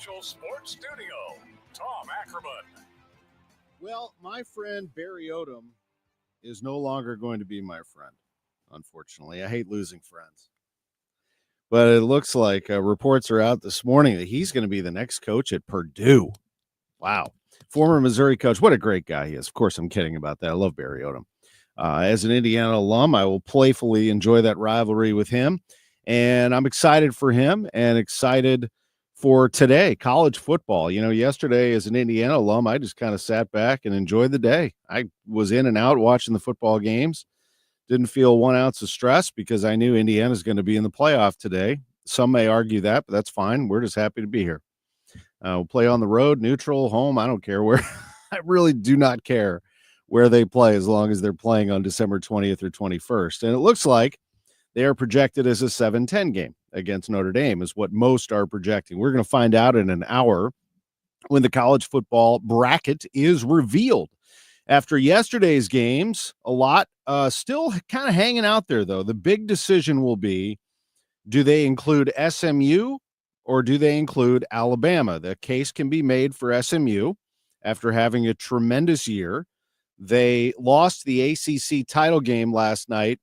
Central Sports Studio, Tom Ackerman. Well, my friend Barry Odom is no longer going to be my friend, unfortunately. I hate losing friends. But it looks like reports are out this morning that he's going to be the next coach at Purdue. Wow. Former Missouri coach. What a great guy he is. Of course, I'm kidding about that. I love Barry Odom. As an Indiana alum, I will playfully enjoy that rivalry with him. And I'm excited for him and excited for today, college football. You know, yesterday as an Indiana alum, I just kind of sat back and enjoyed the day. I was in and out watching the football games. Didn't feel 1 ounce of stress because I knew Indiana's going to be in the playoff today. Some may argue that, but that's fine. We're just happy to be here. We'll play on the road, neutral, home. I don't care where. I really do not care where they play as long as they're playing on December 20th or 21st. And it looks like they are projected as a 7-10 game against Notre Dame is what most are projecting. We're going to find out in an hour when the college football bracket is revealed. After yesterday's games, a lot still kind of hanging out there, though. The big decision will be, do they include SMU or do they include Alabama? The case can be made for SMU after having a tremendous year. They lost the ACC title game last night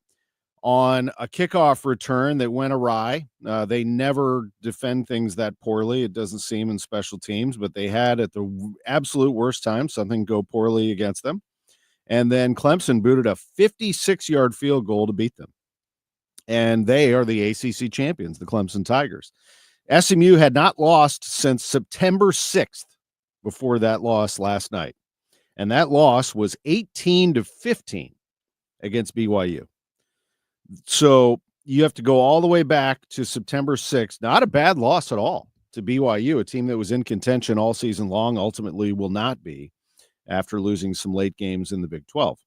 on a kickoff return that went awry. They never defend things that poorly, it doesn't seem, in special teams, but they had at the absolute worst time something go poorly against them. And then Clemson booted a 56-yard field goal to beat them. And they are the ACC champions, the Clemson Tigers. SMU had not lost since September 6th before that loss last night. And that loss was 18-15 against BYU. So you have to go all the way back to September 6th. Not a bad loss at all to BYU, a team that was in contention all season long, ultimately will not be after losing some late games in the Big 12.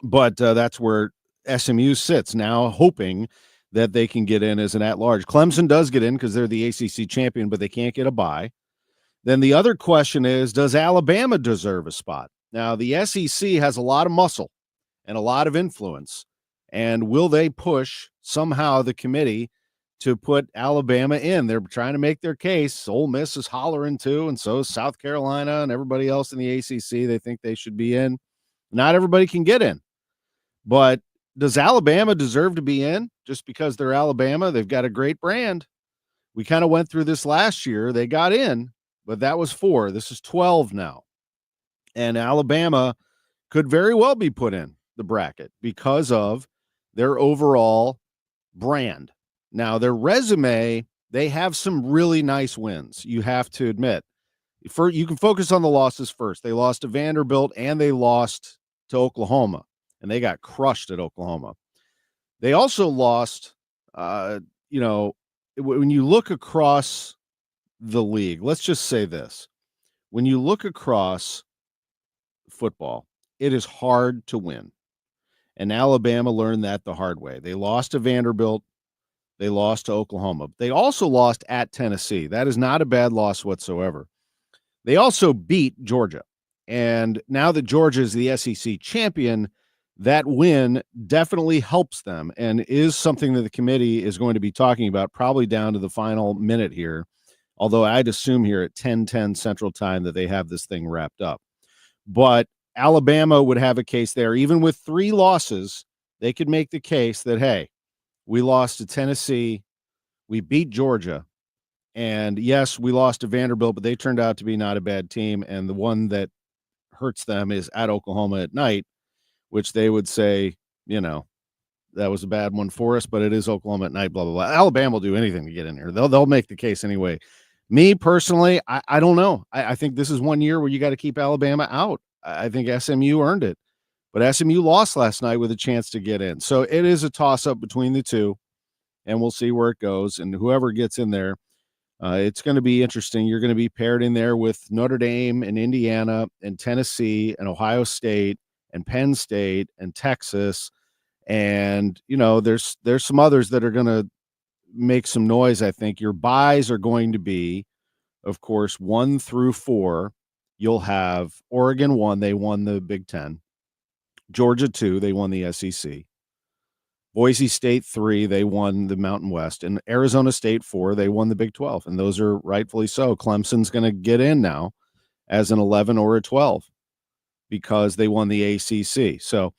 But that's where SMU sits now, hoping that they can get in as an at-large. Clemson does get in because they're the ACC champion, but they can't get a bye. Then the other question is, does Alabama deserve a spot? Now, the SEC has a lot of muscle and a lot of influence. And will they push somehow the committee to put Alabama in? They're trying to make their case. Ole Miss is hollering too, and so is South Carolina and everybody else in the ACC. They think they should be in. Not everybody can get in. But does Alabama deserve to be in just because they're Alabama? They've got a great brand. We kind of went through this last year. They got in, but that was 4. This is 12 now. And Alabama could very well be put in the bracket because of their overall brand. Now, their resume, they have some really nice wins, you have to admit. You can focus on the losses first. They lost to Vanderbilt and they lost to Oklahoma, and they got crushed at Oklahoma. They also lost, when you look across the league, let's just say this. When you look across football, it is hard to win. And Alabama learned that the hard way. They lost to Vanderbilt. They lost to Oklahoma. They also lost at Tennessee. That is not a bad loss whatsoever. They also beat Georgia. And now that Georgia is the SEC champion, that win definitely helps them and is something that the committee is going to be talking about probably down to the final minute here, although I'd assume here at 10:10 Central Time that they have this thing wrapped up. But Alabama would have a case there. Even with 3 losses, they could make the case that, hey, we lost to Tennessee, we beat Georgia, and yes, we lost to Vanderbilt, but they turned out to be not a bad team, and the one that hurts them is at Oklahoma at night, which they would say, that was a bad one for us, but it is Oklahoma at night, blah, blah, blah. Alabama will do anything to get in here. They'll make the case anyway. Me, personally, I don't know. I think this is one year where you got to keep Alabama out. I think SMU earned it, but SMU lost last night with a chance to get in. So it is a toss-up between the two, and we'll see where it goes. And whoever gets in there, it's going to be interesting. You're going to be paired in there with Notre Dame and Indiana and Tennessee and Ohio State and Penn State and Texas. And, there's some others that are going to make some noise, I think. Your buys are going to be, of course, 1 through 4. You'll have Oregon 1, they won the Big Ten. Georgia 2, they won the SEC. Boise State 3, they won the Mountain West, and Arizona State 4, they won the Big 12, and those are rightfully so. Clemson's going to get in now as an 11 or a 12 because they won the ACC. So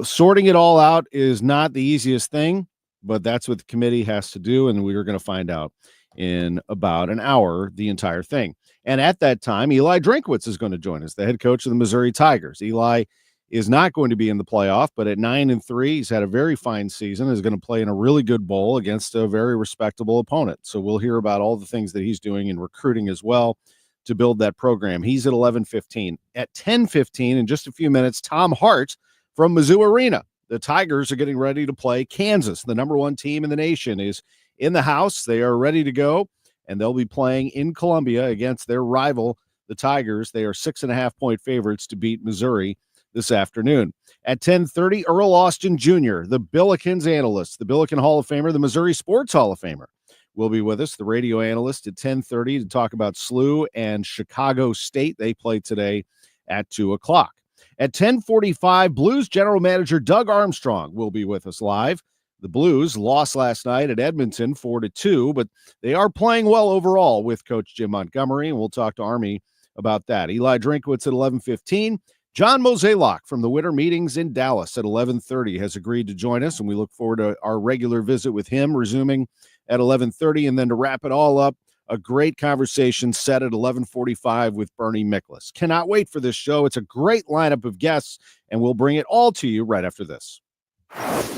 sorting it all out is not the easiest thing, but that's what the committee has to do, and we are going to find out in about an hour the entire thing. And at that time, Eli Drinkwitz is going to join us, the head coach of the Missouri Tigers. Eli is not going to be in the playoff, but at 9-3, he's had a very fine season, is going to play in a really good bowl against a very respectable opponent. So we'll hear about all the things that he's doing in recruiting as well to build that program. He's at 11:15. At 10:15, in just a few minutes, Tom Hart from Mizzou Arena. The Tigers are getting ready to play Kansas. The number one team in the nation is in the house. They are ready to go, and they'll be playing in Columbia against their rival, the Tigers. They are 6.5-point favorites to beat Missouri this afternoon. At 10:30, Earl Austin Jr., the Billikens analyst, the Billiken Hall of Famer, the Missouri Sports Hall of Famer, will be with us, the radio analyst, at 10:30 to talk about SLU and Chicago State. They play today at 2 o'clock. At 10:45, Blues general manager Doug Armstrong will be with us live. The Blues lost last night at Edmonton 4-2, but they are playing well overall with Coach Jim Montgomery, and we'll talk to Army about that. Eli Drinkwitz at 11:15. John Mozeliak from the winter meetings in Dallas at 11:30 has agreed to join us, and we look forward to our regular visit with him resuming at 11:30. And then to wrap it all up, a great conversation set at 11:45 with Bernie Miklasz. Cannot wait for this show. It's a great lineup of guests, and we'll bring it all to you right after this.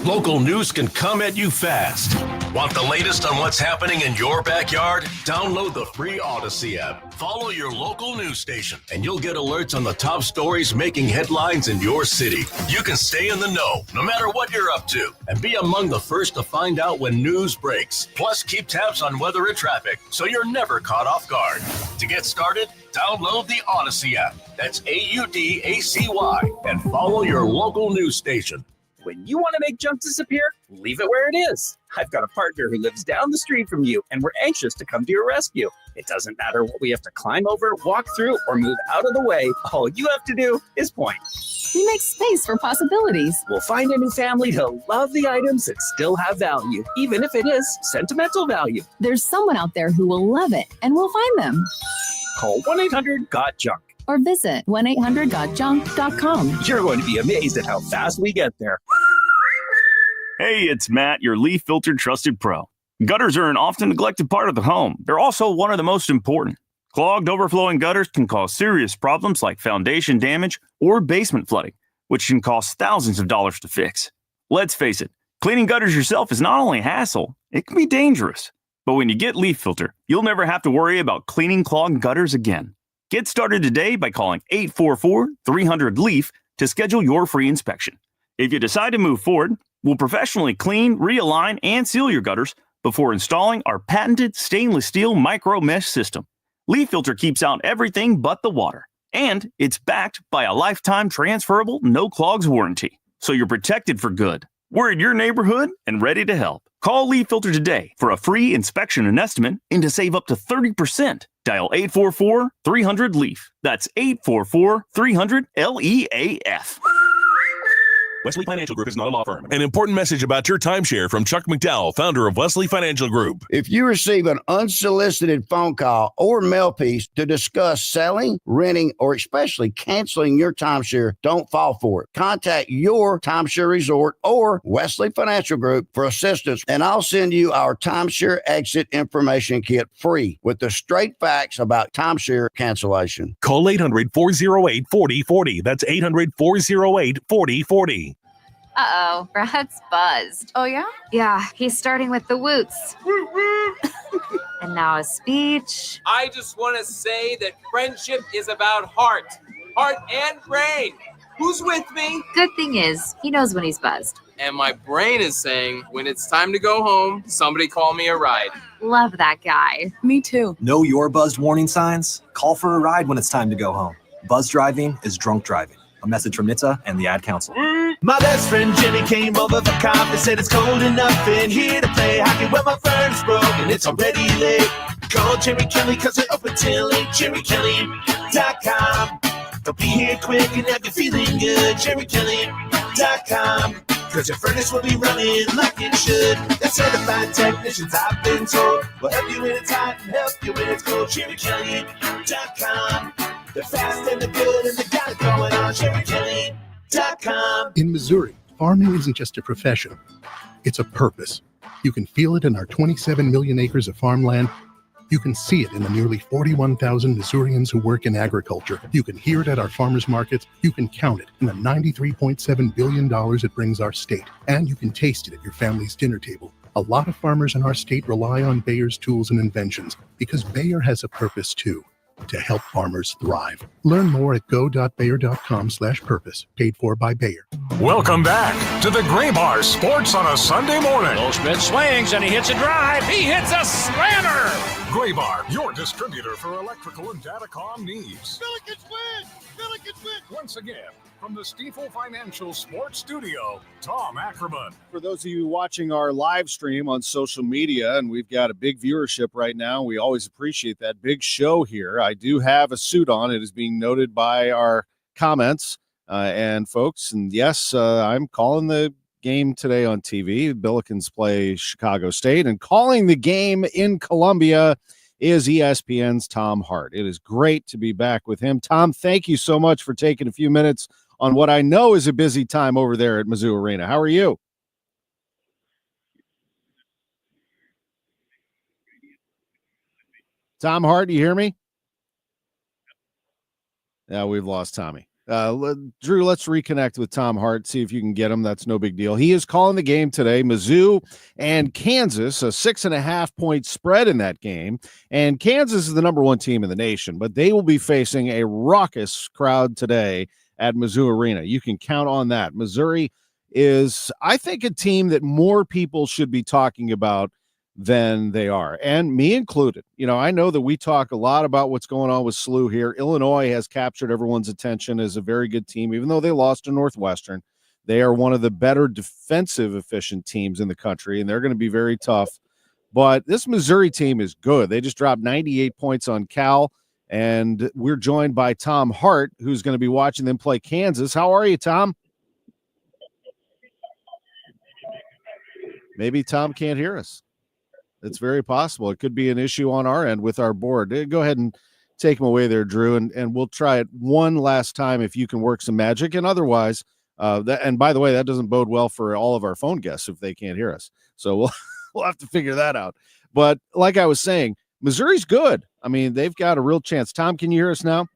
Local news can come at you fast. Want the latest on what's happening in your backyard? Download the free Odyssey app. Follow your local news station, and you'll get alerts on the top stories making headlines in your city. You can stay in the know, no matter what you're up to, and be among the first to find out when news breaks. Plus, keep tabs on weather and traffic, so you're never caught off guard. To get started, download the Odyssey app. That's AUDACY, and follow your local news station. When you want to make junk disappear, leave it where it is. I've got a partner who lives down the street from you, and we're anxious to come to your rescue. It doesn't matter what we have to climb over, walk through, or move out of the way. All you have to do is point. We make space for possibilities. We'll find a new family who'll love the items that still have value, even if it is sentimental value. There's someone out there who will love it, and we'll find them. Call 1-800-GOT-JUNK. Or visit 1-800-GOT-JUNK.com. You're going to be amazed at how fast we get there. Hey, it's Matt, your leaf filter trusted pro. Gutters are an often neglected part of the home. They're also one of the most important. Clogged, overflowing gutters can cause serious problems like foundation damage or basement flooding, which can cost thousands of dollars to fix. Let's face it, cleaning gutters yourself is not only a hassle, it can be dangerous. But when you get Leaf Filter, you'll never have to worry about cleaning clogged gutters again. Get started today by calling 844-300-LEAF to schedule your free inspection. If you decide to move forward, we'll professionally clean, realign, and seal your gutters before installing our patented stainless steel micro mesh system. Leaf Filter keeps out everything but the water, and it's backed by a lifetime transferable no clogs warranty, so you're protected for good. We're in your neighborhood and ready to help. Call Leaf Filter today for a free inspection and estimate and to save up to 30%. Dial 844-300-LEAF. That's 844-300-LEAF. Wesley Financial Group is not a law firm. An important message about your timeshare from Chuck McDowell, founder of Wesley Financial Group. If you receive an unsolicited phone call or mail piece to discuss selling, renting, or especially canceling your timeshare, don't fall for it. Contact your timeshare resort or Wesley Financial Group for assistance, and I'll send you our timeshare exit information kit free with the straight facts about timeshare cancellation. Call 800-408-4040. That's 800-408-4040. Uh-oh, Brad's buzzed. Oh, yeah? Yeah, he's starting with the woots. And now a speech. I just want to say that friendship is about heart and brain. Who's with me? Good thing is, he knows when he's buzzed. And my brain is saying, when it's time to go home, somebody call me a ride. Love that guy. Me too. Know your buzzed warning signs? Call for a ride when it's time to go home. Buzz driving is drunk driving. A message from NHTSA and the Ad Council. My best friend Jimmy came over for coffee, said it's cold enough in here to play hockey. Well, my furnace broke and it's already late. Call Jimmy Kelly because they're open till 8. JimmyKelly.com. They'll be here quick and have you feeling good. JimmyKelly.com. 'cause your furnace will be running like it should. The certified technicians, I've been told, will help you when it's hot and help you when it's cold. CherryKelly.com. They're fast and they're good and they got it going on. CherryKelly.com. In Missouri, farming isn't just a profession, it's a purpose. You can feel it in our 27 million acres of farmland. You can see it in the nearly 41,000 Missourians who work in agriculture. You can hear it at our farmers markets. You can count it in the $93.7 billion it brings our state. And you can taste it at your family's dinner table. A lot of farmers in our state rely on Bayer's tools and inventions because Bayer has a purpose too, to help farmers thrive. Learn more at go.bayer.com/purpose, paid for by Bayer. Welcome back to the Gray Bar Sports on a Sunday morning. Goldschmidt swings and he hits a drive. He hits a slammer. Gray Bar, your distributor for electrical and datacom needs. Billikens win! Billikens win! Once again, from the Stifel Financial Sports Studio, Tom Ackerman. For those of you watching our live stream on social media, and we've got a big viewership right now, we always appreciate that big show here. I do have a suit on. It is being noted by our comments and folks. And yes, I'm calling the game today on TV. Billikens play Chicago State, and calling the game in Columbia is ESPN's Tom Hart. It is great to be back with him. Tom, thank you so much for taking a few minutes on what I know is a busy time over there at Mizzou Arena. How are you? Tom Hart, do you hear me? Yeah, we've lost Tommy. Drew, let's reconnect with Tom Hart, see if you can get him. That's no big deal. He is calling the game today, Mizzou and Kansas, a 6.5-point spread in that game. And Kansas is the number one team in the nation, but they will be facing a raucous crowd today at Mizzou Arena. You can count on that. Missouri is, I think, a team that more people should be talking about than they are, and me included. You know, I know that we talk a lot about what's going on with SLU here. Illinois has captured everyone's attention as a very good team, even though they lost to Northwestern. They are one of the better defensive efficient teams in the country, and they're going to be very tough. But this Missouri team is good. They just dropped 98 points on Cal, and we're joined by Tom Hart, who's going to be watching them play Kansas. How are you, Tom? Maybe Tom can't hear us. It's very possible. It could be an issue on our end with our board. Go ahead and take him away there, Drew, and we'll try it one last time if you can work some magic. And otherwise, and by the way, that doesn't bode well for all of our phone guests if they can't hear us. So we'll have to figure that out. But like I was saying, Missouri's good. I mean, they've got a real chance. Tom, can you hear us now?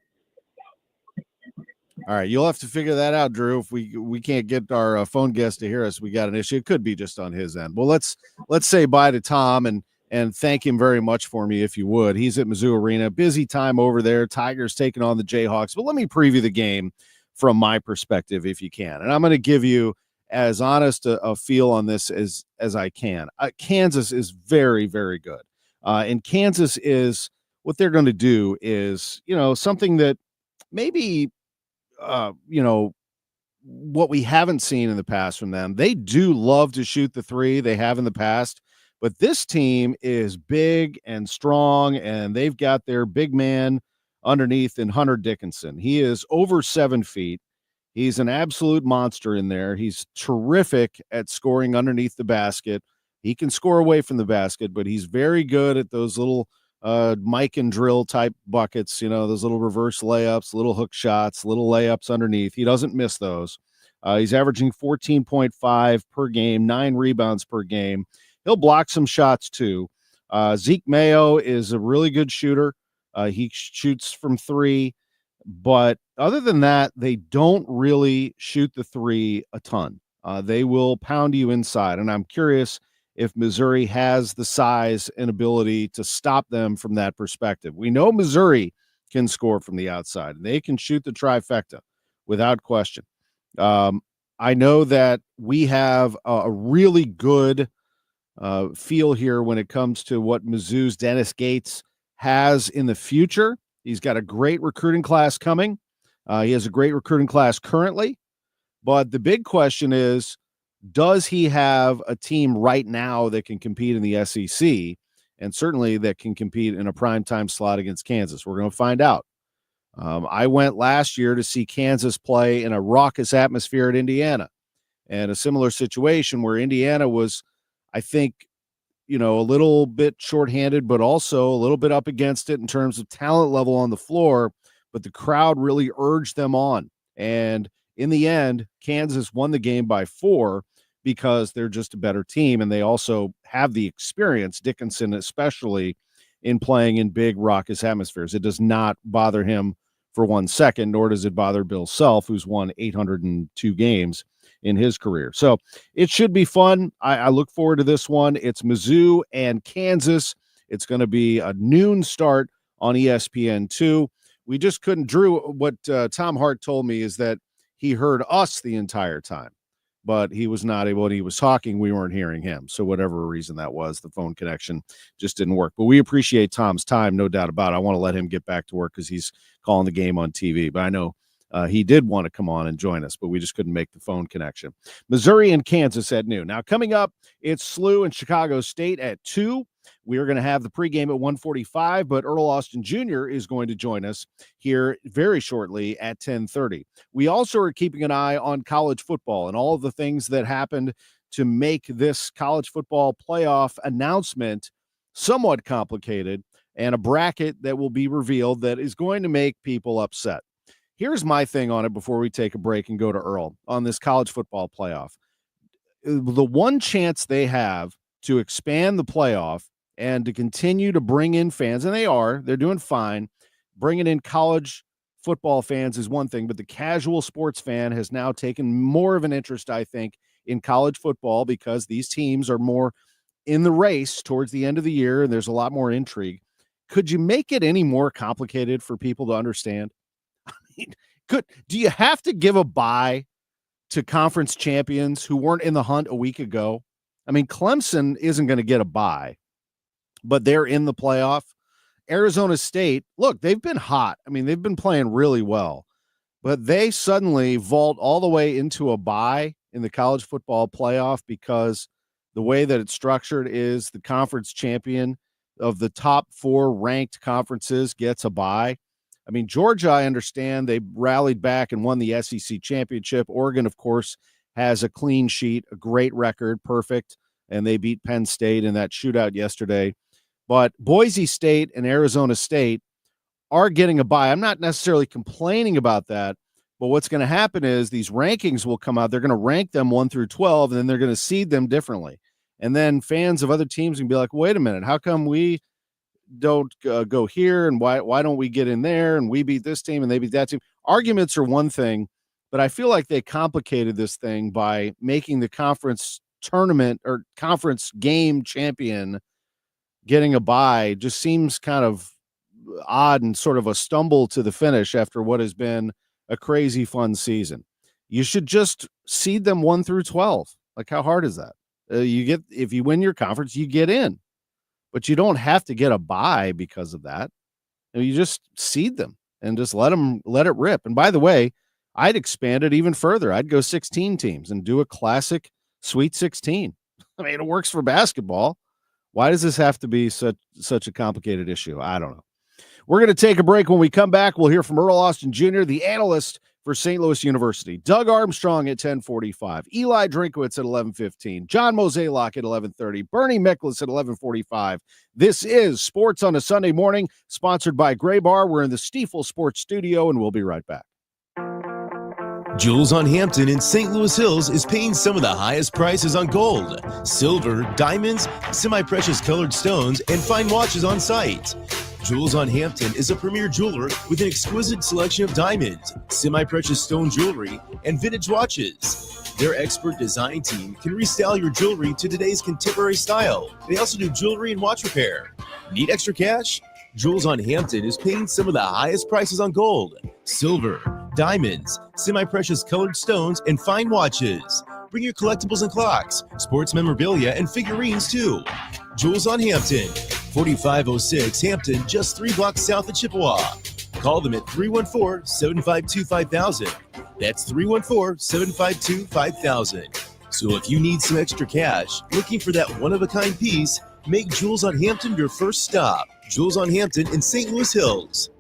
All right, you'll have to figure that out, Drew. If we can't get our phone guest to hear us, we got an issue. It could be just on his end. Well, let's say bye to Tom and thank him very much for me, if you would. He's at Mizzou Arena. Busy time over there. Tigers taking on the Jayhawks. But let me preview the game from my perspective, if you can. And I'm going to give you as honest a feel on this as I can. Kansas is very, very good. And Kansas is, what they're going to do is, something that maybe – what we haven't seen in the past from them. They do love to shoot the three. They have in the past, but this team is big and strong, and they've got their big man underneath in Hunter Dickinson. He is over 7 feet. He's an absolute monster in there. He's terrific at scoring underneath the basket. He can score away from the basket, but he's very good at those little Mike and drill type buckets, those little reverse layups, little hook shots, little layups underneath. He doesn't miss those. He's averaging 14.5 per game, 9 rebounds per game. He'll block some shots too. Zeke Mayo is a really good shooter. He shoots from 3, but other than that, they don't really shoot the 3 a ton. They will pound you inside, and I'm curious if Missouri has the size and ability to stop them from that perspective. We know Missouri can score from the outside. They can shoot the trifecta without question. I know that we have a really good feel here when it comes to what Mizzou's Dennis Gates has in the future. He's got a great recruiting class coming. He has a great recruiting class currently. But the big question is, does he have a team right now that can compete in the SEC, and certainly that can compete in a primetime slot against Kansas? We're going to find out. I went last year to see Kansas play in a raucous atmosphere at Indiana, And a similar situation where Indiana was, I think, a little bit shorthanded, but also a little bit up against it in terms of talent level on the floor, but the crowd really urged them on. And in the end, Kansas won the game by 4 because they're just a better team, and they also have the experience, Dickinson especially, in playing in big raucous atmospheres. It does not bother him for 1 second, nor does it bother Bill Self, who's won 802 games in his career. So it should be fun. I look forward to this one. It's Mizzou and Kansas. It's going to be a noon start on ESPN2. We just couldn't. Drew, what Tom Hart told me is that he heard us the entire time, but he was not able. When he was talking, we weren't hearing him. So whatever reason that was, the phone connection just didn't work. But we appreciate Tom's time, no doubt about it. I want to let him get back to work because he's calling the game on TV. But I know he did want to come on and join us, but we just couldn't make the phone connection. Missouri and Kansas at noon. Now, coming up, it's SLU and Chicago State at 2. We are going to have the pregame at 1:45, but Earl Austin Jr. is going to join us here very shortly at 10:30. We also are keeping an eye on college football and all of the things that happened to make this college football playoff announcement somewhat complicated, and a bracket that will be revealed that is going to make people upset. Here's my thing on it before we take a break and go to Earl on this college football playoff. The one chance they have to expand the playoff and to continue to bring in fans, and they're doing fine. Bringing in college football fans is one thing, but the casual sports fan has now taken more of an interest, I think, in college football because these teams are more in the race towards the end of the year, and there's a lot more intrigue. Could you make it any more complicated for people to understand? Do you have to give a bye to conference champions who weren't in the hunt a week ago? I mean, Clemson isn't going to get a bye, but they're in the playoff. Arizona State, look, they've been hot. I mean, they've been playing really well, but they suddenly vault all the way into a bye in the college football playoff because the way that it's structured is the conference champion of the top 4 ranked conferences gets a bye. I mean, Georgia, I understand they rallied back and won the SEC championship. Oregon, of course, has a clean sheet, a great record, perfect, and they beat Penn State in that shootout yesterday. But Boise State and Arizona State are getting a bye. I'm not necessarily complaining about that, but what's going to happen is these rankings will come out. They're going to rank them 1 through 12, and then they're going to seed them differently. And then fans of other teams can be like, wait a minute, how come we don't go here, and why don't we get in there, and we beat this team and they beat that team? Arguments are one thing, but I feel like they complicated this thing by making the conference tournament or conference game champion getting a bye. Just seems kind of odd and sort of a stumble to the finish after what has been a crazy fun season. You should just seed them 1 through 12. Like, how hard is that? If you win your conference, you get in. But you don't have to get a bye because of that. You just seed them and just let it rip. And by the way, I'd expand it even further. I'd go 16 teams and do a classic Sweet 16. I mean, it works for basketball. Why does this have to be such a complicated issue? I don't know. We're going to take a break. When we come back, we'll hear from Earl Austin Jr., the analyst for St. Louis University, Doug Armstrong at 10:45, Eli Drinkwitz at 11:15, John Mozeliak at 11:30, Bernie Miklasz at 11:45. This is Sports on a Sunday Morning, sponsored by Gray Bar. We're in the Stiefel Sports Studio, and we'll be right back. Jules on Hampton in St. Louis Hills is paying some of the highest prices on gold, silver, diamonds, semi-precious colored stones, and fine watches on site. Jules on Hampton is a premier jeweler with an exquisite selection of diamonds, semi-precious stone jewelry, and vintage watches. Their expert design team can restyle your jewelry to today's contemporary style. They also do jewelry and watch repair. Need extra cash? Jules on Hampton is paying some of the highest prices on gold, silver, diamonds, semi-precious colored stones, and fine watches. Bring your collectibles and clocks, sports memorabilia, and figurines too. Jules on Hampton, 4506 Hampton, just 3 blocks south of Chippewa. Call them at 314-752-5000. That's 314-752-5000. So if you need some extra cash, looking for that one-of-a-kind piece, make Jules on Hampton your first stop. Jules on Hampton in St. Louis Hills.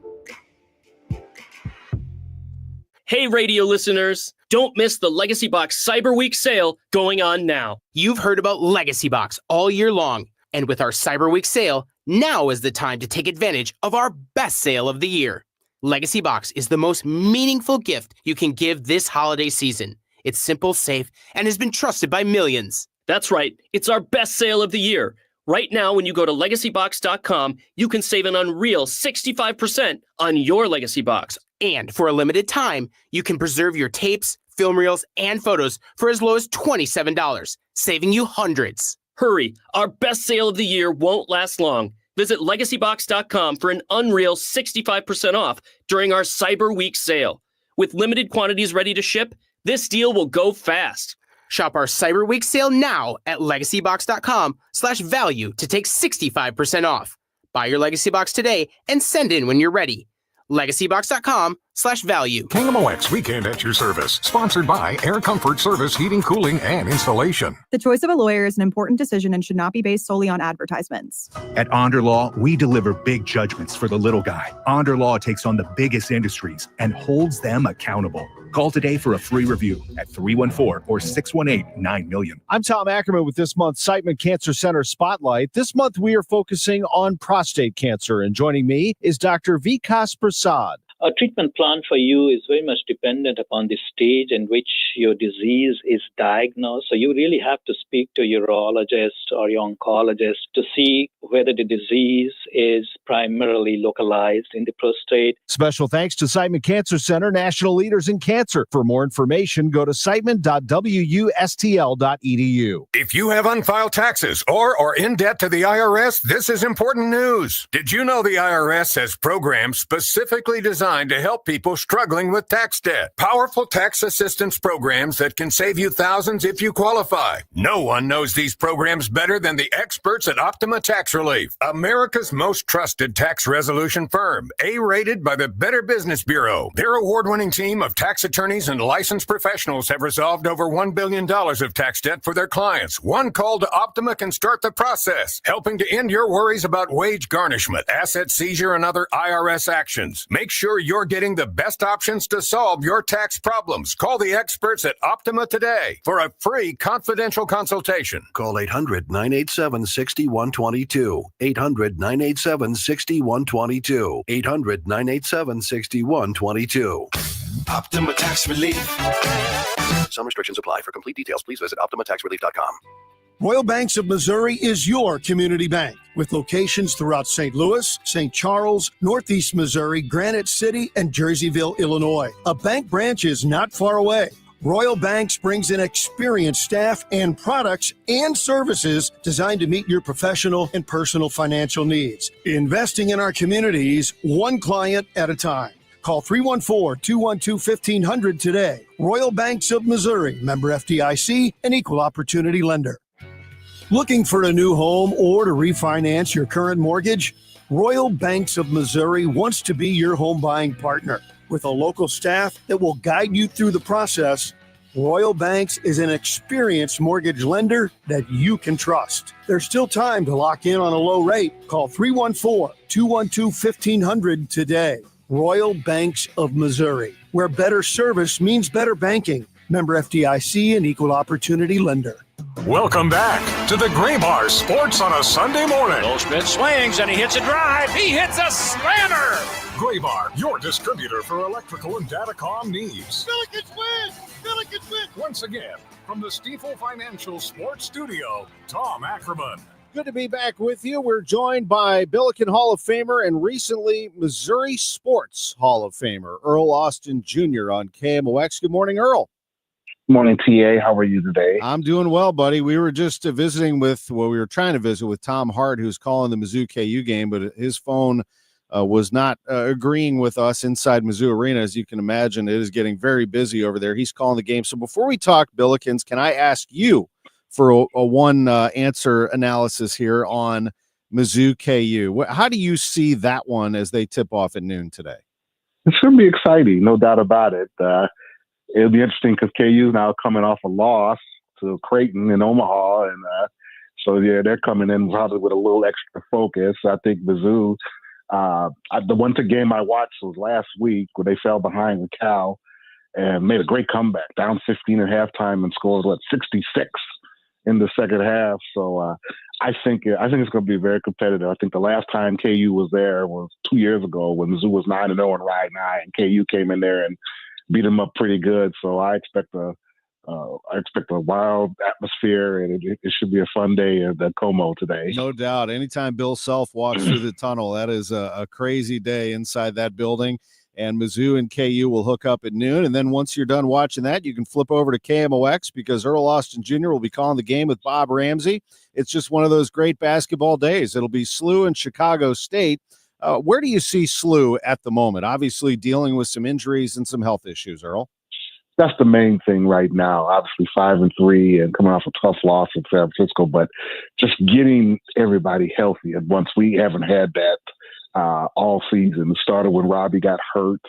Hey, radio listeners, don't miss the Legacy Box Cyber Week sale going on now. You've heard about Legacy Box all year long, and with our Cyber Week sale, now is the time to take advantage of our best sale of the year. Legacy Box is the most meaningful gift you can give this holiday season. It's simple, safe, and has been trusted by millions. That's right, it's our best sale of the year. Right now, when you go to legacybox.com, you can save an unreal 65% on your Legacy Box. And for a limited time, you can preserve your tapes, film reels, and photos for as low as $27, saving you hundreds. Hurry, our best sale of the year won't last long. Visit legacybox.com for an unreal 65% off during our Cyber Week sale. With limited quantities ready to ship, this deal will go fast. Shop our Cyber Week sale now at legacybox.com/value to take 65% off. Buy your Legacy Box today and send in when you're ready. legacybox.com/value. KMOX Weekend at your service. Sponsored by Air Comfort Service Heating, Cooling, and Installation. The choice of a lawyer is an important decision and should not be based solely on advertisements. At Onder Law, we deliver big judgments for the little guy. Onder Law takes on the biggest industries and holds them accountable. Call today for a free review at 314 or 618-9000000. I'm Tom Ackerman with this month's Siteman Cancer Center Spotlight. This month we are focusing on prostate cancer, and joining me is Dr. Vikas Prasad. A treatment plan for you is very much dependent upon the stage in which your disease is diagnosed. So you really have to speak to your urologist or your oncologist to see whether the disease is primarily localized in the prostate. Special thanks to Siteman Cancer Center, national leaders in cancer. For more information, go to siteman.wustl.edu. If you have unfiled taxes or are in debt to the IRS, this is important news. Did you know the IRS has programs specifically designed to help people struggling with tax debt? Powerful tax assistance programs that can save you thousands if you qualify. No one knows these programs better than the experts at Optima Tax Relief, America's most trusted tax resolution firm, A-rated by the Better Business Bureau. Their award-winning team of tax attorneys and licensed professionals have resolved over $1 billion of tax debt for their clients. One call to Optima can start the process, helping to end your worries about wage garnishment, asset seizure, and other IRS actions. Make sure you're getting the best options to solve your tax problems. Call the experts at Optima today for a free confidential consultation. Call 800-987-6122. 800-987-6122. 800-987-6122. Optima Tax Relief. Some restrictions apply. For complete details, please visit OptimaTaxRelief.com. Royal Banks of Missouri is your community bank with locations throughout St. Louis, St. Charles, Northeast Missouri, Granite City, and Jerseyville, Illinois. A bank branch is not far away. Royal Banks brings in experienced staff and products and services designed to meet your professional and personal financial needs. Investing in our communities, one client at a time. Call 314-212-1500 today. Royal Banks of Missouri, member FDIC, and equal opportunity lender. Looking for a new home or to refinance your current mortgage? Royal Banks of Missouri wants to be your home buying partner. With a local staff that will guide you through the process, Royal Banks is an experienced mortgage lender that you can trust. There's still time to lock in on a low rate. Call 314-212-1500 today. Royal Banks of Missouri, where better service means better banking. Member FDIC and equal opportunity lender. Welcome back to the Gray Bar Sports on a Sunday morning. Goldschmidt swings and he hits a drive. He hits a slammer. Gray Bar, your distributor for electrical and datacom needs. Billikens win! Billikens win! Once again, from the Stifel Financial Sports Studio, Tom Ackerman. Good to be back with you. We're joined by Billiken Hall of Famer and recently Missouri Sports Hall of Famer, Earl Austin Jr. on KMOX. Good morning, Earl. Morning, TA. How are you today? I'm doing well, buddy. We were just we were trying to visit with Tom Hart, who's calling the Mizzou KU game, but his phone was not agreeing with us inside Mizzou Arena. As you can imagine, it is getting very busy over there. He's calling the game. So before we talk Billikens, can I ask you for a one answer analysis here on Mizzou KU? How do you see that one as they tip off at noon today? It's going to be exciting, no doubt about it. It'll be interesting because KU is now coming off a loss to Creighton in Omaha. And so, yeah, they're coming in probably with a little extra focus. I think Mizzou, the one game I watched was last week where they fell behind with Cal. and made a great comeback, down 15 at halftime and scored 66 in the second half. So I think it's going to be very competitive. I think the last time KU was there was 2 years ago when Mizzou was 9-0 and riding high, and KU came in there and beat them up pretty good. So I expect a wild atmosphere, and it should be a fun day at the Como today. No doubt. Anytime Bill Self walks through the tunnel, that is a crazy day inside that building. And Mizzou and KU will hook up at noon. And then once you're done watching that, you can flip over to KMOX because Earl Austin Jr. will be calling the game with Bob Ramsey. It's just one of those great basketball days. It'll be SLU and Chicago State. Where do you see SLU at the moment? Obviously dealing with some injuries and some health issues, Earl. That's the main thing right now. Obviously 5-3 and coming off a tough loss in San Francisco, but just getting everybody healthy at once. We haven't had that all season. It started when Robbie got hurt.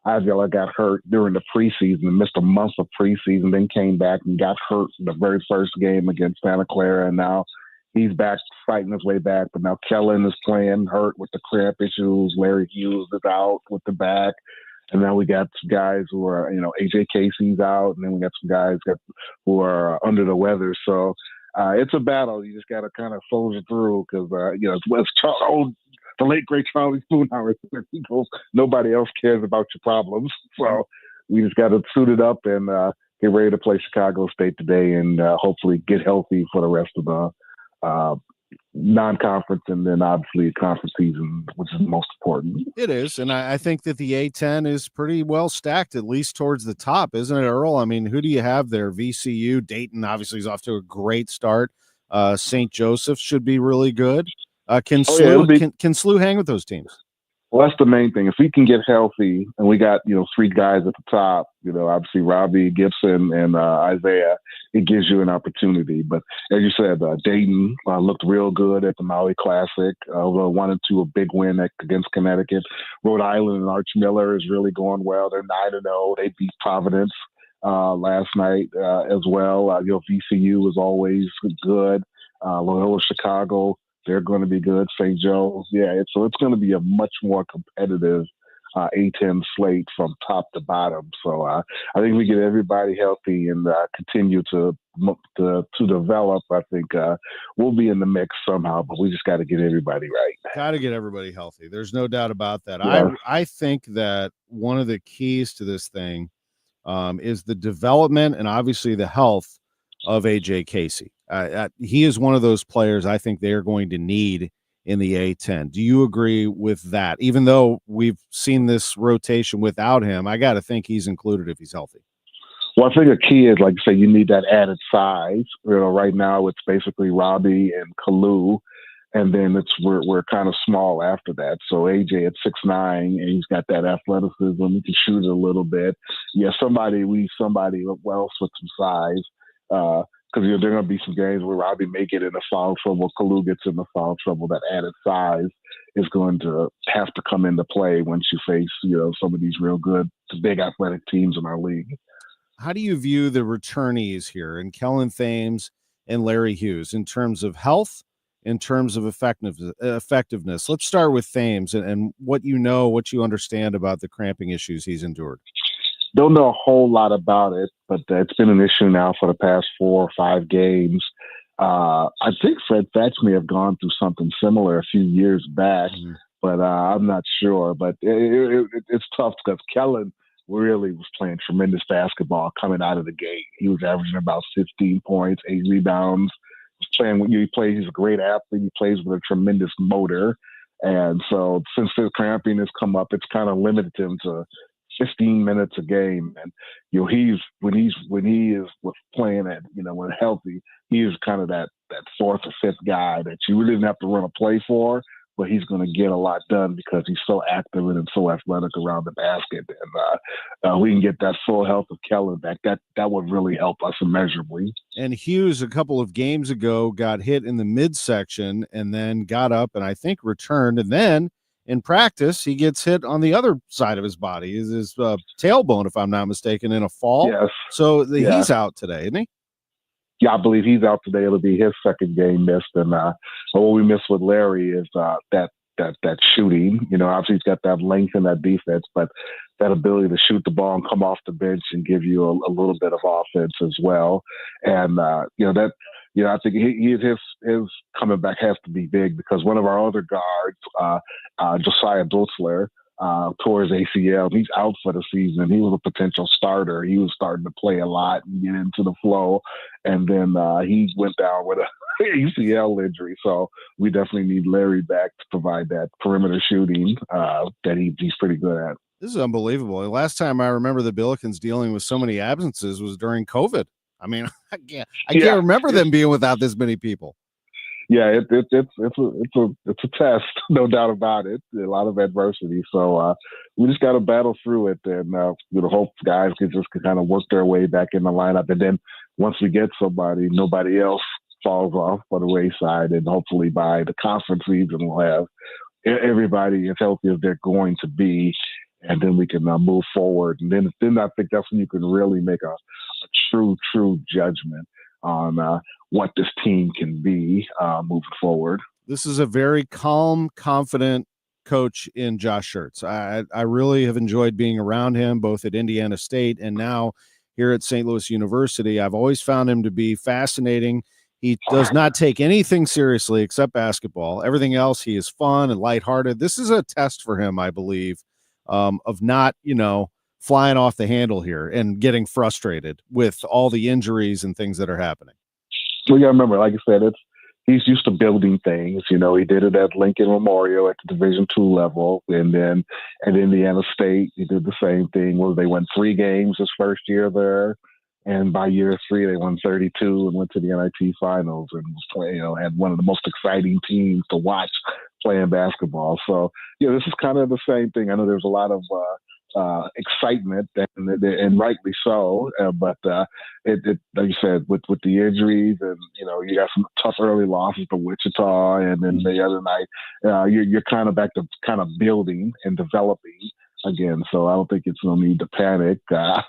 Isaiah got hurt during the preseason and missed a month of preseason, then came back and got hurt in the very first game against Santa Clara, and now he's back fighting his way back. But now Kellen is playing hurt with the cramp issues. Larry Hughes is out with the back. And now we got some guys who are, AJ Casey's out, and then we got some guys who are under the weather. So it's a battle. You just got to kind of soldier through because, the late, great Charlie Spoonhour, he goes, nobody else cares about your problems. So we just got to suit it up and get ready to play Chicago State today and hopefully get healthy for the rest of the non-conference and then obviously conference season, which is the most important. It is, and I think that the A-10 is pretty well stacked, at least towards the top, isn't it, Earl? I mean, who do you have there? VCU, Dayton obviously is off to a great start. St. Joseph should be really good. Can SLU hang with those teams? Well, that's the main thing. If we can get healthy, and we got, three guys at the top, obviously Robbie, Gibson, and Isaiah, it gives you an opportunity. But as you said, Dayton looked real good at the Maui Classic. Although 1-2, a big win against Connecticut. Rhode Island and Arch Miller is really going well. They're 9-0. They beat Providence last night as well. VCU is always good. Loyola Chicago, they're going to be good. St. Joe's, so it's going to be a much more competitive A-10 slate from top to bottom. So I think we get everybody healthy and continue to develop. I think we'll be in the mix somehow, but we just got to get everybody right. Got to get everybody healthy. There's no doubt about that. Yeah. I think that one of the keys to this thing is the development and obviously the health of AJ Casey. He is one of those players I think they're going to need in the A-10. Do you agree with that? Even though we've seen this rotation without him, I got to think he's included if he's healthy. Well, I think a key is, like you say, you need that added size. Right now it's basically Robbie and Kalu, and then we're kind of small after that. So AJ at 6'9", and he's got that athleticism. He can shoot it a little bit. Yeah, somebody else with some size. Because there are going to be some games where Robbie may get into foul trouble, Kalu gets into foul trouble. That added size is going to have to come into play once you face, some of these real good, big athletic teams in our league. How do you view the returnees here in Kellen Thames and Larry Hughes in terms of health, in terms of effectiveness? Let's start with Thames and what you understand about the cramping issues he's endured. Don't know a whole lot about it, but it's been an issue now for the past 4 or 5 games. I think Fred Thatch may have gone through something similar a few years back, but I'm not sure. But it's tough because Kellen really was playing tremendous basketball coming out of the gate. He was averaging about 15 points, 8 rebounds. He's a great athlete. He plays with a tremendous motor. And so since the cramping has come up, it's kind of limited him to 15 minutes a game, and when he is playing at when healthy, he is kind of that 4th or 5th guy that you really didn't have to run a play for, but he's going to get a lot done because he's so active and so athletic around the basket. And we can get that full health of Kellen back. That would really help us immeasurably. And Hughes, a couple of games ago, got hit in the midsection and then got up and I think returned, and then in practice, he gets hit on the other side of his body, his tailbone, if I'm not mistaken, in a fall. Yes. So he's out today, isn't he? Yeah, I believe he's out today. It'll be his second game missed. And what we missed with Larry is that that shooting. Obviously he's got that length in that defense, but that ability to shoot the ball and come off the bench and give you a little bit of offense as well. And I think his coming back has to be big, because one of our other guards, Josiah Dutzler, tore his ACL. He's out for the season. He was a potential starter. He was starting to play a lot and get into the flow, and then he went down with a ACL injury. So we definitely need Larry back to provide that perimeter shooting that he's pretty good at. This is unbelievable. The last time I remember the Billikens dealing with so many absences was during COVID. I mean, I can't remember them being without this many people. Yeah, it's a test, no doubt about it. A lot of adversity, so we just got to battle through it, and hope guys can kind of work their way back in the lineup. And then once we get somebody, nobody else falls off on the wayside, and hopefully by the conference season we'll have everybody as healthy as they're going to be, and then we can move forward. And then I think that's when you can really make a true judgment on what this team can be moving forward. This is a very calm, confident coach in Josh Schertz. I really have enjoyed being around him, both at Indiana State and now here at St. Louis University. I've always found him to be fascinating. He does not take anything seriously except basketball. Everything else, he is fun and lighthearted. This is a test for him, I believe, of not, flying off the handle here and getting frustrated with all the injuries and things that are happening. Well, you remember, like I said, he's used to building things. He did it at Lincoln Memorial at the Division II level, and then at Indiana State, he did the same thing. Where they won 3 games his first year there, and by year 3, they won 32 and went to the NIT finals, and had one of the most exciting teams to watch playing basketball. So, this is kind of the same thing. I know there's a lot of excitement, and rightly so. But it like you said, with the injuries, and you got some tough early losses to Wichita, and then the other night, you're kind of back to kind of building and developing again. So I don't think it's no need to panic. I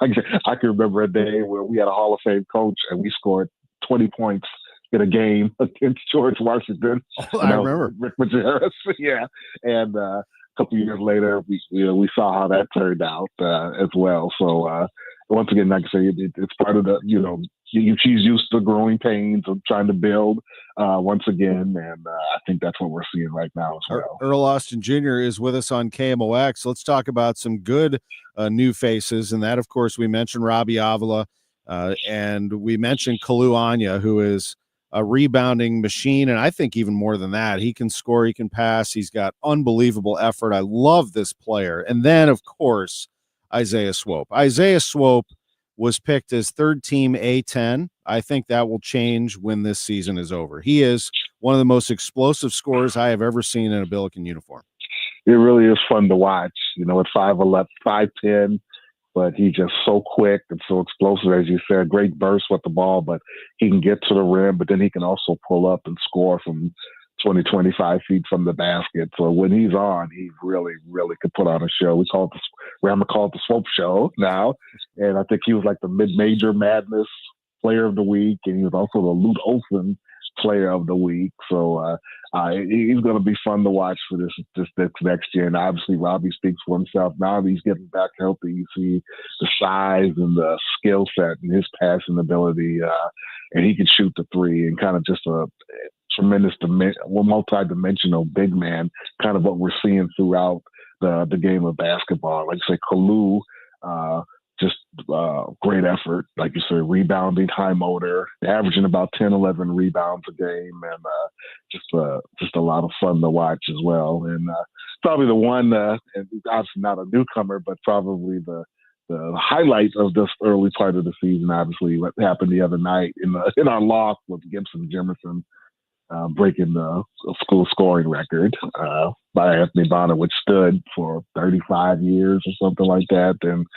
can remember a day where we had a Hall of Fame coach and we scored 20 points in a game against George Washington. Oh, I remember Rick Majerus. Yeah, and couple years later, we saw how that turned out as well. So once again, like I say, it's part of the she's used to growing pains of trying to build once again, and I think that's what we're seeing right now as well. Earl Austin Jr. is with us on KMOX. Let's talk about some good new faces, and that, of course, we mentioned Robbie Avila, and we mentioned Kalu Anya, who is a rebounding machine, and I think even more than that, he can score, he can pass, he's got unbelievable effort. I love this player. And then, of course, Isaiah Swope. Isaiah Swope was picked as third team A10. I think that will change when this season is over. He is one of the most explosive scorers I have ever seen in a Billiken uniform. It really is fun to watch, at 5'11", 5'10", but he's just so quick and so explosive, as you said. Great burst with the ball, but he can get to the rim, but then he can also pull up and score from 20, 25 feet from the basket. So when he's on, he really, really could put on a show. We're going to call it the Swope Show now. And I think he was like the Mid-Major Madness Player of the Week, and he was also the Lute Olson Player of the Week. So he's going to be fun to watch for this next year. And obviously, Robbie speaks for himself. Now that he's getting back healthy, you see the size and the skill set and his passing ability, and he can shoot the three, and kind of just a tremendous multi-dimensional big man, kind of what we're seeing throughout the game of basketball. Like I say, Kalu, just great effort, like you said, rebounding, high motor, averaging about 10, 11 rebounds a game, and just a lot of fun to watch as well. And probably the one, and obviously not a newcomer, but probably the highlight of this early part of the season, obviously, what happened the other night in our loss with Gibson Jimerson breaking the school scoring record by Anthony Bonner, which stood for 35 years or something like that. And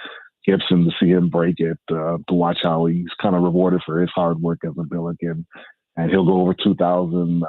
Gibson, to see him break it, to watch how he's kind of rewarded for his hard work as a Billiken, and he'll go over 2,000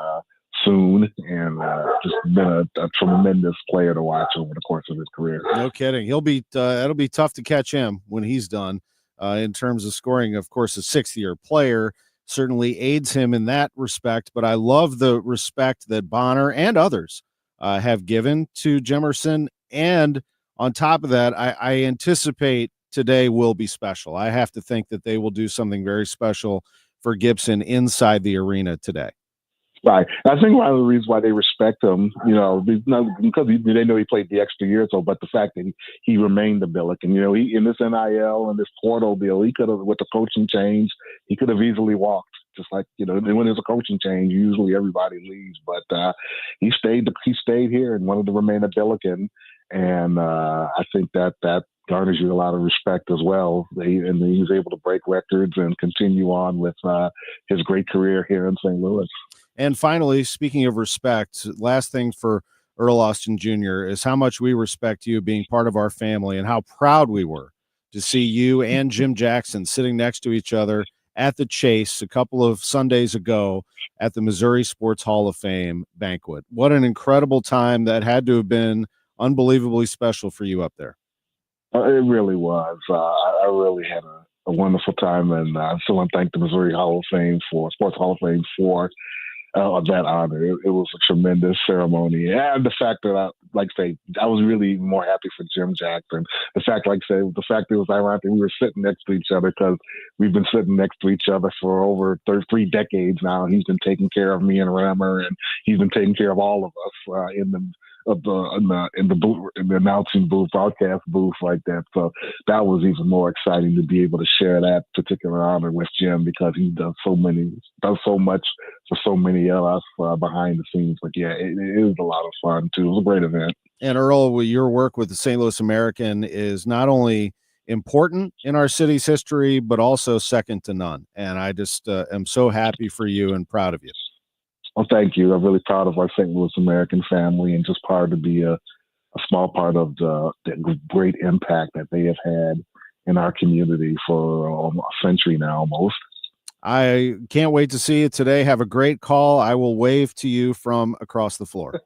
soon, and just been a tremendous player to watch over the course of his career. No kidding. He'll be it'll be tough to catch him when he's done in terms of scoring. Of course, a sixth-year player certainly aids him in that respect, but I love the respect that Bonner and others have given to Jemerson. And on top of that, I anticipate today will be special. I have to think that they will do something very special for Gibson inside the arena today. Right. I think one of the reasons why they respect him, because they know he played the extra year or so, but the fact that he remained the Billiken, he in this NIL and this portal deal, he could have, with the coaching change, he could have easily walked. Just like, when there's a coaching change, usually everybody leaves, but he stayed here and wanted to remain a Billiken. And I think that garners you a lot of respect as well. He was able to break records and continue on with his great career here in St. Louis. And finally, speaking of respect, last thing for Earl Austin Jr. is how much we respect you being part of our family and how proud we were to see you and Jim Jackson sitting next to each other at the Chase a couple of Sundays ago at the Missouri Sports Hall of Fame banquet. What an incredible time. That had to have been unbelievably special for you up there. It really was. I really had a wonderful time, and I still want to thank the Missouri Sports Hall of Fame for that honor. It was a tremendous ceremony, and the fact that I was really more happy for Jim Jackson. The fact that it was ironic that we were sitting next to each other, because we've been sitting next to each other for over 3 decades now. He's been taking care of me and Rammer, and he's been taking care of all of us in the booth, in the announcing booth, broadcast booth like that. So that was even more exciting to be able to share that particular honor with Jim, because he does so much for so many of us behind the scenes. But yeah, it was a lot of fun too. It was a great event. And Earl, your work with the St. Louis American is not only important in our city's history, but also second to none. And I just am so happy for you and proud of you. Well, thank you. I'm really proud of our St. Louis American family, and just proud to be a small part of the great impact that they have had in our community for a century now almost. I can't wait to see you today. Have a great call. I will wave to you from across the floor.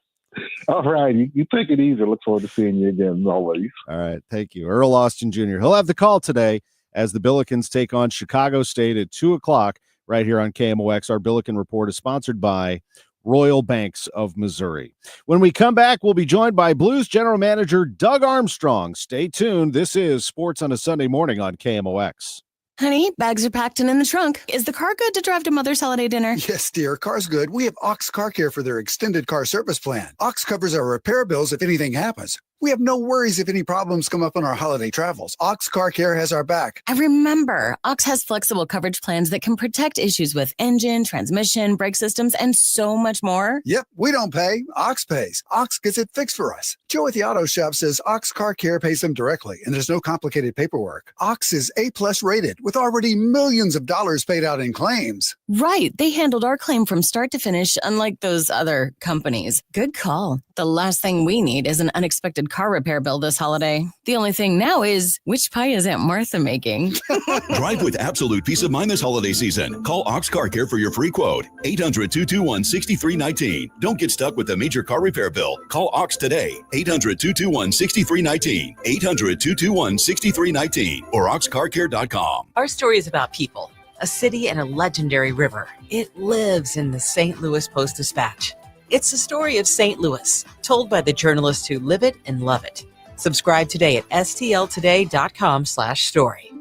All right. You take it easy. Look forward to seeing you again always. All right. Thank you. Earl Austin Jr. He'll have the call today as the Billikens take on Chicago State at 2:00 right here on KMOX. Our Billiken Report is sponsored by Royal Banks of Missouri. When we come back, we'll be joined by Blues General Manager Doug Armstrong. Stay tuned. This is Sports on a Sunday Morning on KMOX. Honey, bags are packed and in the trunk. Is the car good to drive to Mother's holiday dinner? Yes, dear. Car's good. We have Ox Car Care for their extended car service plan. Ox covers our repair bills if anything happens. We have no worries if any problems come up on our holiday travels. Ox Car Care has our back. I remember. Ox has flexible coverage plans that can protect issues with engine, transmission, brake systems, and so much more. Yep, we don't pay. Ox pays. Ox gets it fixed for us. Joe at the auto shop says Ox Car Care pays them directly, and there's no complicated paperwork. Ox is A+ rated, with already millions of dollars paid out in claims. Right. They handled our claim from start to finish, unlike those other companies. Good call. The last thing we need is an unexpected car repair bill this holiday. The only thing now is, which pie is Aunt Martha making? Drive with absolute peace of mind this holiday season. Call Ox Car Care for your free quote. 800-221-6319. Don't get stuck with a major car repair bill. Call Ox today. 800-221-6319. 800-221-6319 or oxcarcare.com. Our story is about people, a city, and a legendary river. It lives in the St. Louis Post-Dispatch. It's the story of St. Louis, told by the journalists who live it and love it. Subscribe today at stltoday.com/story.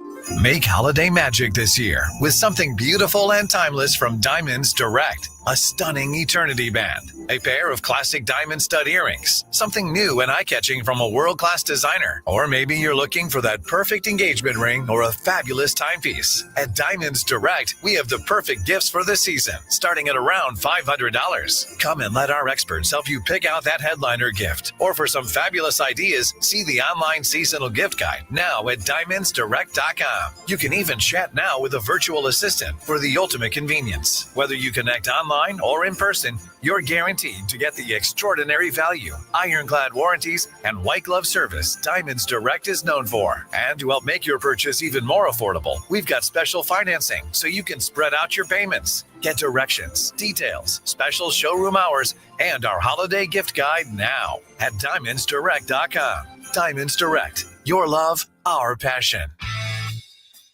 Make holiday magic this year with something beautiful and timeless from Diamonds Direct. A stunning eternity band, a pair of classic diamond stud earrings, something new and eye-catching from a world-class designer, or maybe you're looking for that perfect engagement ring or a fabulous timepiece. At Diamonds Direct, we have the perfect gifts for the season, starting at around $500. Come and let our experts help you pick out that headliner gift, or for some fabulous ideas, see the online seasonal gift guide now at diamondsdirect.com. You can even chat now with a virtual assistant for the ultimate convenience. Whether you connect online or in person, you're guaranteed to get the extraordinary value, ironclad warranties, and white glove service Diamonds Direct is known for. And to help make your purchase even more affordable, we've got special financing so you can spread out your payments. Get directions, details, special showroom hours, and our holiday gift guide now at diamondsdirect.com. Diamonds Direct, your love, our passion.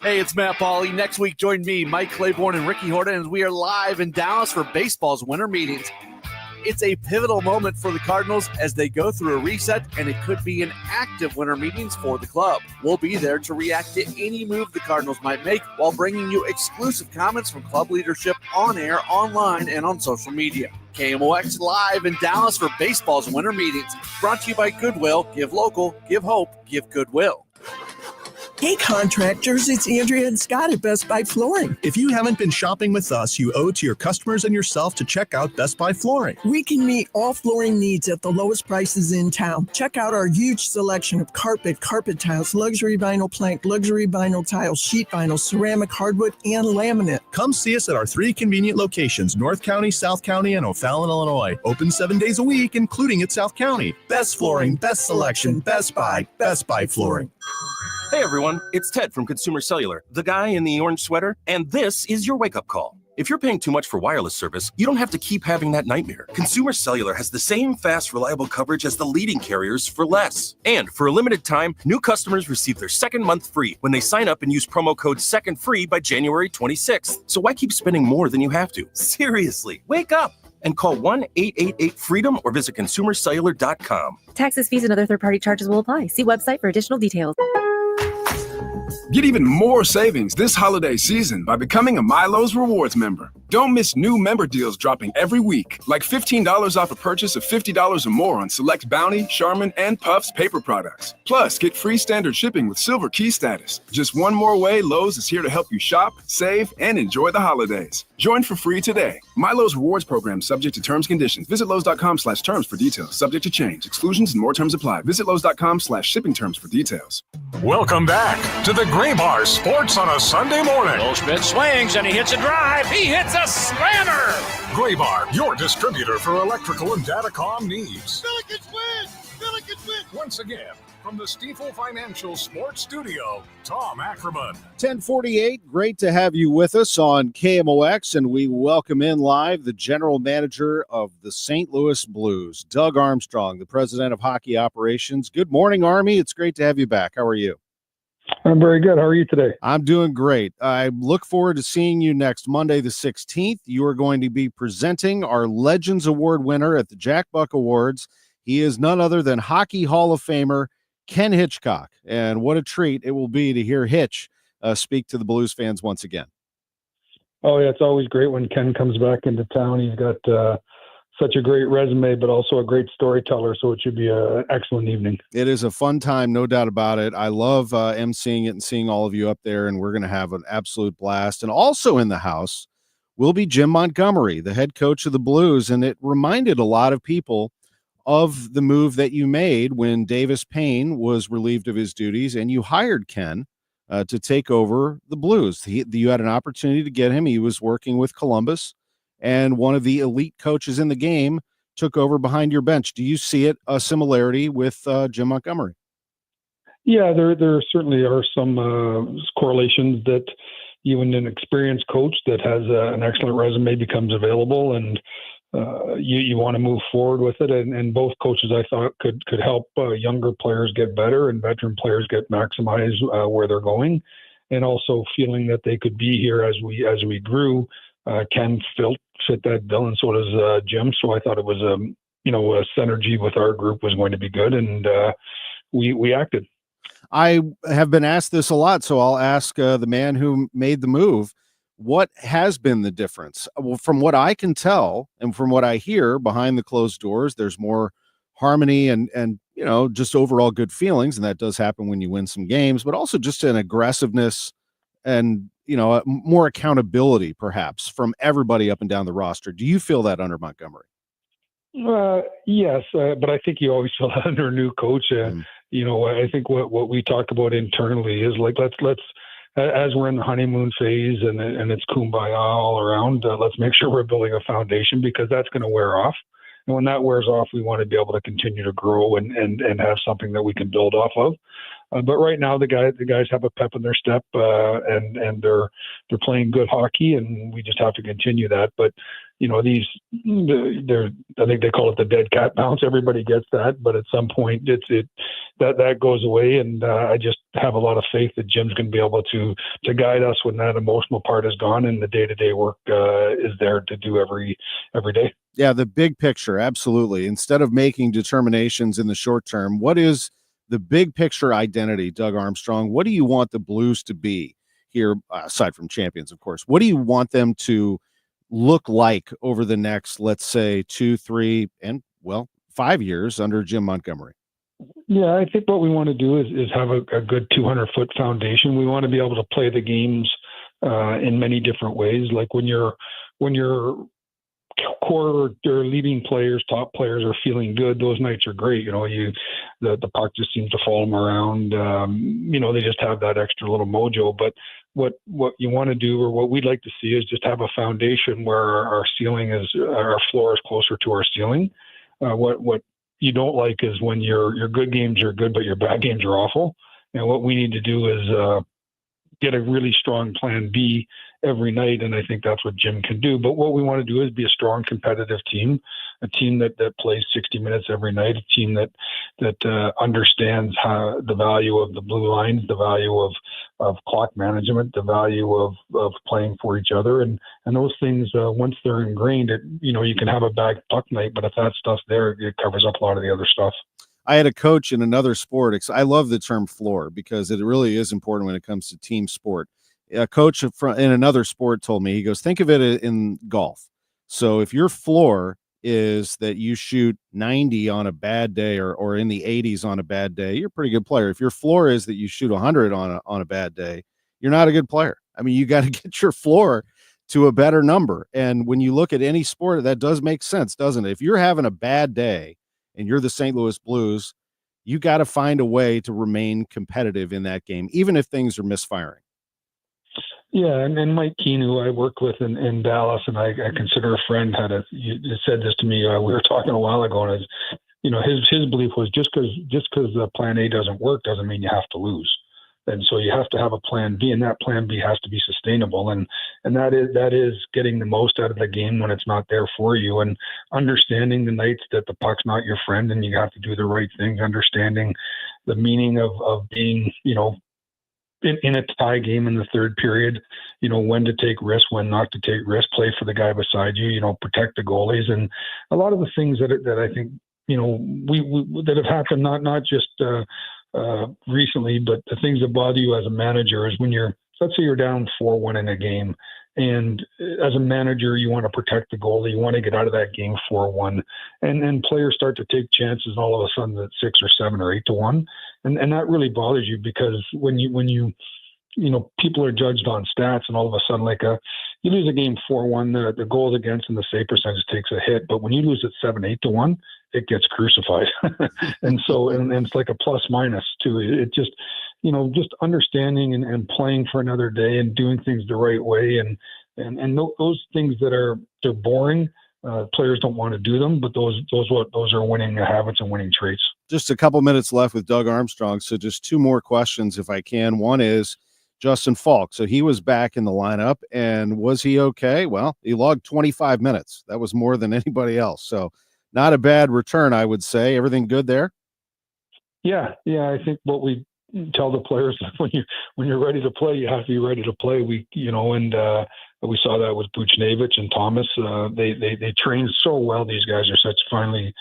Hey, it's Matt Pauley. Next week, join me, Mike Claiborne, and Ricky Horton as we are live in Dallas for baseball's winter meetings. It's a pivotal moment for the Cardinals as they go through a reset, and it could be an active winter meetings for the club. We'll be there to react to any move the Cardinals might make while bringing you exclusive comments from club leadership on air, online, and on social media. KMOX live in Dallas for baseball's winter meetings. Brought to you by Goodwill. Give local, give hope, give Goodwill. Hey contractors, it's Andrea and Scott at Best Buy Flooring. If you haven't been shopping with us, you owe it to your customers and yourself to check out Best Buy Flooring. We can meet all flooring needs at the lowest prices in town. Check out our huge selection of carpet tiles, luxury vinyl plank, luxury vinyl tiles, sheet vinyl, ceramic, hardwood, and laminate. Come see us at our 3 convenient locations, North County, South County, and O'Fallon, Illinois. Open 7 days a week, including at South County. Best flooring, best selection, Best Buy Flooring. Hey everyone, it's Ted from Consumer Cellular, the guy in the orange sweater, and this is your wake-up call. If you're paying too much for wireless service, you don't have to keep having that nightmare. Consumer Cellular has the same fast, reliable coverage as the leading carriers for less. And for a limited time, new customers receive their second month free when they sign up and use promo code SECONDFREE by January 26th. So why keep spending more than you have to? Seriously, wake up and call 1-888-FREEDOM or visit consumercellular.com. Taxes, fees, and other third-party charges will apply. See website for additional details. Get even more savings this holiday season by becoming a Milo's Rewards member. Don't miss new member deals dropping every week, like $15 off a purchase of $50 or more on select Bounty, Charmin, and Puffs paper products. Plus, get free standard shipping with Silver Key status. Just one more way Lowe's is here to help you shop, save, and enjoy the holidays. Join for free today. Milo's Rewards program subject to terms and conditions. Visit Lowe's.com/terms for details. Subject to change. Exclusions and more terms apply. Visit Lowe's.com/shipping terms for details. Welcome back to the Gray Bar Sports on a Sunday morning. Goldschmidt swings and he hits a drive. He hits a slammer. Gray Bar, your distributor for electrical and datacom needs. Billikens win! Billikens win! Once again, from the Stifel Financial Sports Studio, Tom Ackerman. 1048, great to have you with us on KMOX, and we welcome in live the general manager of the St. Louis Blues, Doug Armstrong, the president of hockey operations. Good morning, Army. It's great to have you back. How are you? I'm very good. How are you today? I'm doing great. I look forward to seeing you next Monday, the 16th. You are going to be presenting our Legends Award winner at the Jack Buck Awards. He is none other than Hockey Hall of Famer Ken Hitchcock. And what a treat it will be to hear Hitch speak to the Blues fans once again. Oh, yeah, it's always great when Ken comes back into town. He's got such a great resume, but also a great storyteller, so it should be an excellent evening. It is a fun time, no doubt about it. I love emceeing it and seeing all of you up there, and we're going to have an absolute blast. And also in the house will be Jim Montgomery, the head coach of the Blues, and it reminded a lot of people of the move that you made when Davis Payne was relieved of his duties and you hired Ken to take over the Blues. You had an opportunity to get him. He was working with Columbus, and one of the elite coaches in the game took over behind your bench. Do you see it a similarity with Jim Montgomery? Yeah, there certainly are some correlations that even an experienced coach that has an excellent resume becomes available, and you want to move forward with it. And both coaches, I thought, could help younger players get better and veteran players get maximized where they're going, and also feeling that they could be here as we grew. Ken fit that bill, and so does Jim. So I thought it was a synergy with our group was going to be good, and we acted. I have been asked this a lot, so I'll ask the man who made the move. What has been the difference? Well, from what I can tell and from what I hear behind the closed doors, there's more harmony and just overall good feelings, and that does happen when you win some games, but also just an aggressiveness and more accountability perhaps from everybody up and down the roster. Do you feel that under Montgomery? Yes, but I think you always feel that under a new coach. I think what we talk about internally is like let's as we're in the honeymoon phase and it's kumbaya all around, let's make sure we're building a foundation, because that's going to wear off. And when that wears off, we want to be able to continue to grow and have something that we can build off of. But right now, the guys have a pep in their step, and they're playing good hockey, and we just have to continue that. But I think they call it the dead cat bounce. Everybody gets that, but at some point, that goes away, and I just have a lot of faith that Jim's going to be able to guide us when that emotional part is gone, and the day-to-day work is there to do every day. Yeah, the big picture, absolutely. Instead of making determinations in the short term, what is the big picture identity, Doug Armstrong? What do you want the Blues to be here, aside from champions, of course? What do you want them to look like over the next, let's say, 2, 3, and 5 years under Jim Montgomery? Yeah, I think what we want to do is have a good 200-foot foundation. We want to be able to play the games in many different ways. Like when your core or leading players, top players are feeling good, those nights are great. The puck just seems to follow them around. They just have that extra little mojo. But what you want to do, or what we'd like to see, is just have a foundation where our floor is closer to our ceiling. What you don't like is when your good games are good, but your bad games are awful. And what we need to do is get a really strong plan B every night, and I think that's what Jim can do. But what we want to do is be a strong, competitive team, a team that plays 60 minutes every night, a team that understands the value of the blue lines, the value of clock management, the value of playing for each other, and those things. Once they're ingrained, you can have a bad puck night, but if that stuff's there, it covers up a lot of the other stuff. I had a coach in another sport. I love the term floor because it really is important when it comes to team sport. A coach in another sport told me, he goes, think of it in golf. So if your floor is that you shoot 90 on a bad day or in the 80s on a bad day, you're a pretty good player. If your floor is that you shoot 100 on a bad day, you're not a good player. I mean, you got to get your floor to a better number. And when you look at any sport, that does make sense, doesn't it? If you're having a bad day and you're the St. Louis Blues, you got to find a way to remain competitive in that game, even if things are misfiring. Yeah, and Mike Keane, who I work with in Dallas, and I consider a friend, said this to me. We were talking a while ago, and his belief was just because the plan A doesn't work doesn't mean you have to lose. And so you have to have a plan B, and that plan B has to be sustainable. And that is getting the most out of the game when it's not there for you, and understanding the nights that the puck's not your friend and you have to do the right things, understanding the meaning of being, in a tie game in the third period, when to take risks, when not to take risks, play for the guy beside you, protect the goalies. And a lot of the things that I think, we that have happened, not just recently, but the things that bother you as a manager is when let's say you're down 4-1 in a game, and as a manager, you want to protect the goalie, you want to get out of that game 4-1, and players start to take chances, and all of a sudden it's 6 or 7 or 8-1, and that really bothers you, because when you people are judged on stats, and all of a sudden, you lose a game 4-1, the goals against and the save percentage takes a hit, but when you lose at 7-8-1, it gets crucified. and it's like a plus minus too. It just, just understanding and playing for another day and doing things the right way. And those things they're boring. Players don't want to do them, but those are winning habits and winning traits. Just a couple minutes left with Doug Armstrong. So just 2 more questions if I can. One is Justin Falk. So he was back in the lineup, and was he okay? Well, he logged 25 minutes. That was more than anybody else. So not a bad return, I would say. Everything good there? Yeah. I think what we tell the players, when you're ready to play, you have to be ready to play. We saw that with Buchnevich and Thomas. They train so well. These guys are such finely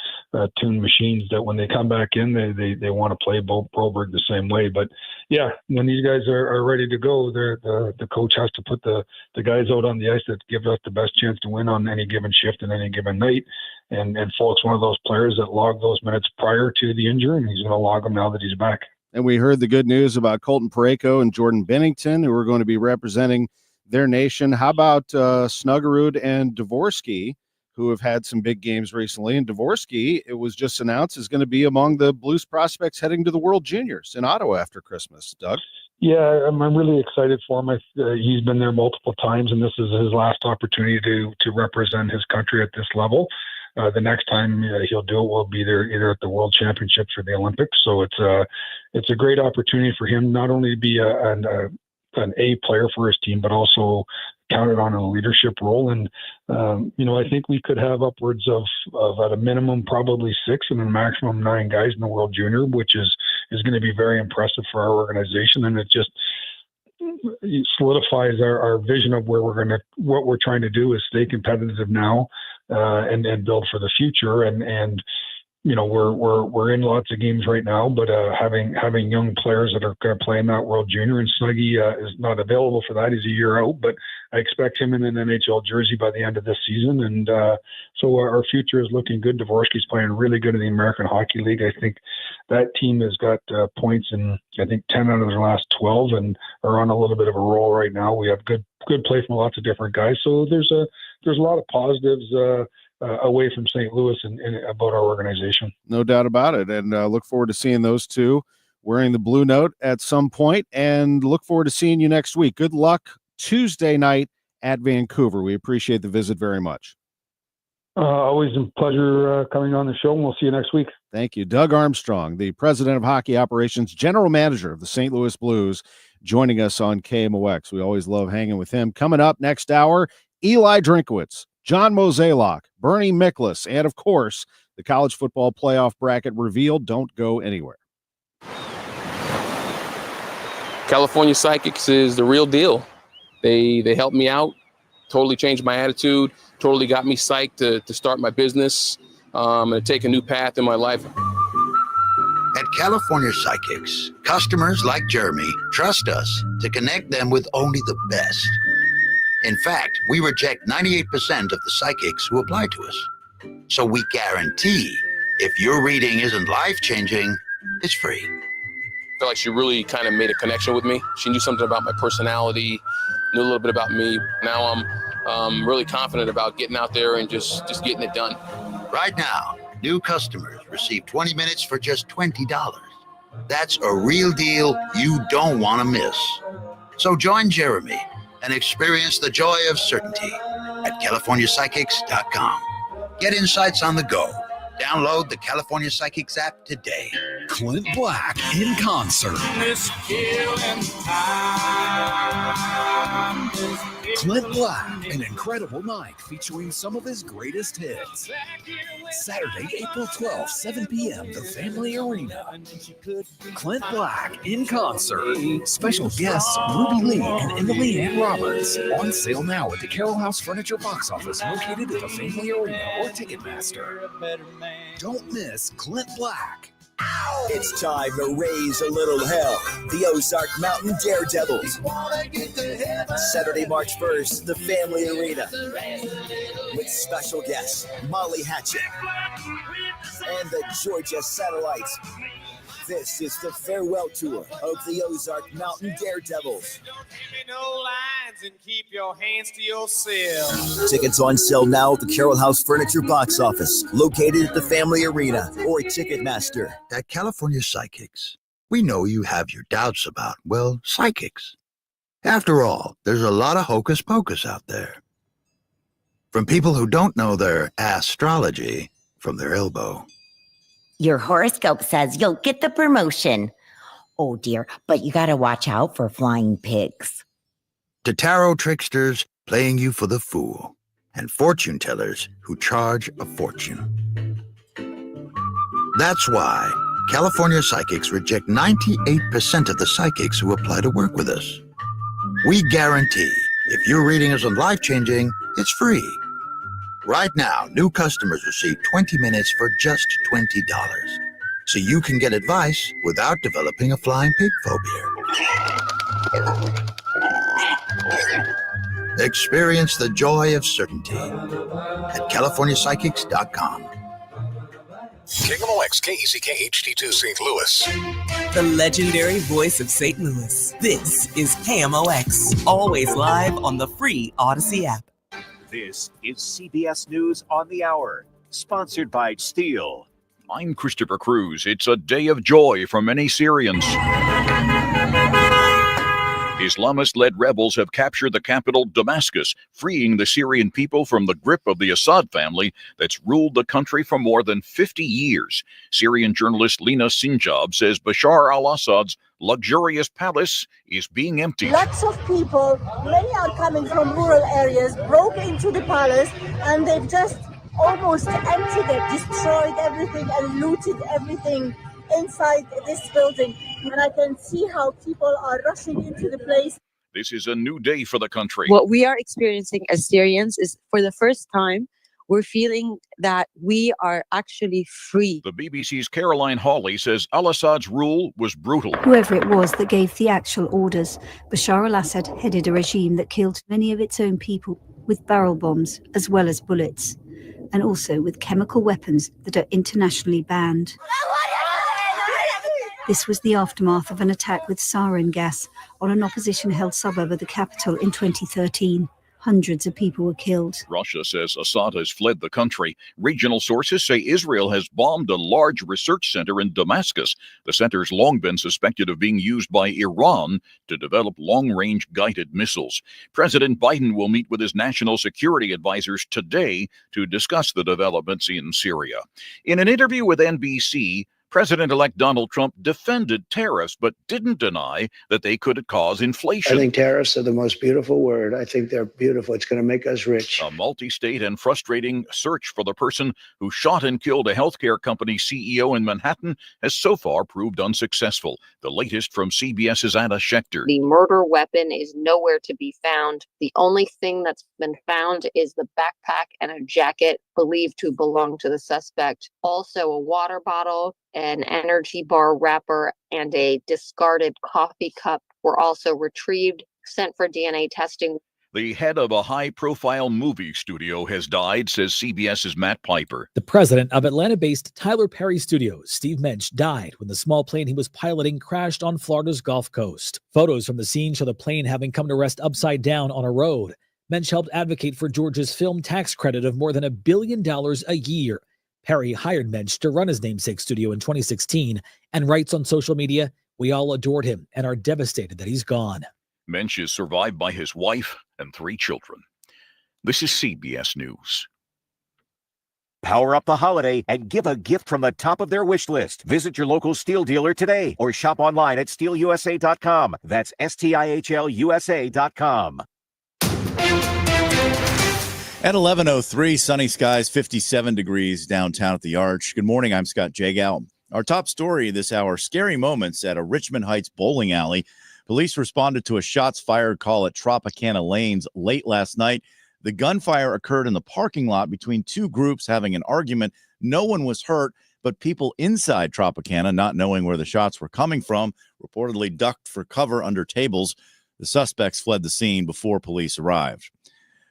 tuned machines that when they come back in, they want to play Broberg the same way. But yeah, when these guys are ready to go, the coach has to put the guys out on the ice that give us the best chance to win on any given shift and any given night. And Falk's one of those players that logged those minutes prior to the injury, and he's going to log them now that he's back. And we heard the good news about Colton Parayko and Jordan Bennington, who are going to be representing their nation. How about Snuggerud and Dvorsky, who have had some big games recently? And Dvorsky, it was just announced, is going to be among the Blues prospects heading to the World Juniors in Ottawa after Christmas. Doug? Yeah, I'm really excited for him. He's been there multiple times, and this is his last opportunity to represent his country at this level. the next time he'll do it will be either at the World Championships or the Olympics. So it's a great opportunity for him not only to be an A player for his team, but also counted on in a leadership role. And, I think we could have upwards of at a minimum, probably 6 and a maximum 9 guys in the World Junior, which is going to be very impressive for our organization. And it just solidifies our vision of what we're trying to do is stay competitive now, and build for the future. And we're in lots of games right now, but having young players that are going to play in that World Junior, and Snuggie is not available for that. He's a year out, but I expect him in an NHL jersey by the end of this season. And so our future is looking good. Dvorsky's playing really good in the American Hockey League. I think that team has got points in, I think, 10 out of their last 12 and are on a little bit of a roll right now. We have good play from lots of different guys. So there's a lot of positives away from St. Louis and about our organization. No doubt about it. And look forward to seeing those two wearing the blue note at some point, and look forward to seeing you next week. Good luck Tuesday night at Vancouver. We appreciate the visit very much. Always a pleasure coming on the show, and we'll see you next week. Thank you. Doug Armstrong, the president of hockey operations, general manager of the St. Louis Blues, joining us on KMOX. We always love hanging with him. Coming up next hour, Eli Drinkwitz, John Mozeliak, Bernie Miklasz, and, of course, the college football playoff bracket revealed. Don't go anywhere. California Psychics is the real deal. They helped me out, totally changed my attitude, totally got me psyched to start my business and take a new path in my life. At California Psychics, customers like Jeremy trust us to connect them with only the best. In fact, we reject 98% of the psychics who apply to us. So we guarantee if your reading isn't life-changing, it's free. I feel like she really kind of made a connection with me. She knew something about my personality, knew a little bit about me. Now I'm really confident about getting out there and just getting it done. Right now, new customers receive 20 minutes for just $20. That's a real deal you don't want to miss. So join Jeremy and experience the joy of certainty at CaliforniaPsychics.com. Get insights on the go. Download the California Psychics app today. Clint Black in concert. Clint Black, an incredible night featuring some of his greatest hits. Saturday, April 12th, 7 p.m., the Family Arena. Clint Black in concert. Special guests Ruby Lee and Emily Ann Roberts. On sale now at the Carroll House Furniture box office located at the Family Arena or Ticketmaster. Don't miss Clint Black. It's time to raise a little hell. The Ozark Mountain Daredevils. Saturday, March 1st, the Family Arena. With special guests, Molly Hatchet and the Georgia Satellites. This is the farewell tour of the Ozark Mountain Daredevils. And keep your hands to yourself. Tickets on sale now at the Carroll House Furniture box office, located at the Family Arena or Ticketmaster. At California Psychics, we know you have your doubts about, well, psychics. After all, there's a lot of hocus pocus out there. From people who don't know their astrology from their elbow. Your horoscope says you'll get the promotion. Oh dear, but you gotta watch out for flying pigs. To tarot tricksters playing you for the fool, and fortune tellers who charge a fortune. That's why California Psychics reject 98% of the psychics who apply to work with us. We guarantee if your reading isn't life-changing, it's free. Right now, new customers receive 20 minutes for just $20. So you can get advice without developing a flying pig phobia. Experience the joy of certainty at CaliforniaPsychics.com. KMOX KECK HD2 St. Louis. The legendary voice of St. Louis. This is KMOX, always live on the free Odyssey app. This is CBS News on the Hour, sponsored by Steel. I'm Christopher Cruz. It's a day of joy for many Syrians. Islamist-led rebels have captured the capital, Damascus, freeing the Syrian people from the grip of the Assad family that's ruled the country for more than 50 years. Syrian journalist Lina Sinjab says Bashar al-Assad's luxurious palace is being emptied. Lots of people, many are coming from rural areas, broke into the palace, and they've just almost emptied it, destroyed everything and looted everything inside this building. And I can see how people are rushing into the place. This is a new day for the country. What we are experiencing as Syrians is, for the first time, we're feeling that we are actually free. The BBC's Caroline Hawley says al-Assad's rule was brutal. Whoever it was that gave the actual orders, Bashar al-Assad headed a regime that killed many of its own people with barrel bombs as well as bullets, and also with chemical weapons that are internationally banned. This was the aftermath of an attack with sarin gas on an opposition-held suburb of the capital in 2013. Hundreds of people were killed. Russia says Assad has fled the country. Regional sources say Israel has bombed a large research center in Damascus. The center's long been suspected of being used by Iran to develop long-range guided missiles. President Biden will meet with his national security advisors today to discuss the developments in Syria. In an interview with NBC, President-elect Donald Trump defended tariffs, but didn't deny that they could cause inflation. I think tariffs are the most beautiful word. I think they're beautiful. It's going to make us rich. A multi-state and frustrating search for the person who shot and killed a healthcare company CEO in Manhattan has so far proved unsuccessful. The latest from CBS's Anna Schechter. The murder weapon is nowhere to be found. The only thing that's been found is the backpack and a jacket believed to belong to the suspect. Also a water bottle, an energy bar wrapper, and a discarded coffee cup were also retrieved, sent for DNA testing. The head of a high-profile movie studio has died, says CBS's Matt Piper. The president of Atlanta-based Tyler Perry Studios, Steve Mensch, died when the small plane he was piloting crashed on Florida's Gulf Coast. Photos from the scene show the plane having come to rest upside down on a road. Mensch helped advocate for Georgia's film tax credit of more than $1 billion a year. Perry hired Mensch to run his namesake studio in 2016 and writes on social media, "We all adored him and are devastated that he's gone." Mensch is survived by his wife and 3 children. This is CBS News. Power up the holiday and give a gift from the top of their wish list. Visit your local Steel dealer today or shop online at stlUSA.com. That's STIHLUSA.com. At 11:03, sunny skies, 57 degrees downtown at the Arch. Good morning, I'm Scott Jagow. Our top story this hour, scary moments at a Richmond Heights bowling alley. Police responded to a shots fired call at Tropicana Lanes late last night. The gunfire occurred in the parking lot between two groups having an argument. No one was hurt, but people inside Tropicana, not knowing where the shots were coming from, reportedly ducked for cover under tables. The suspects fled the scene before police arrived.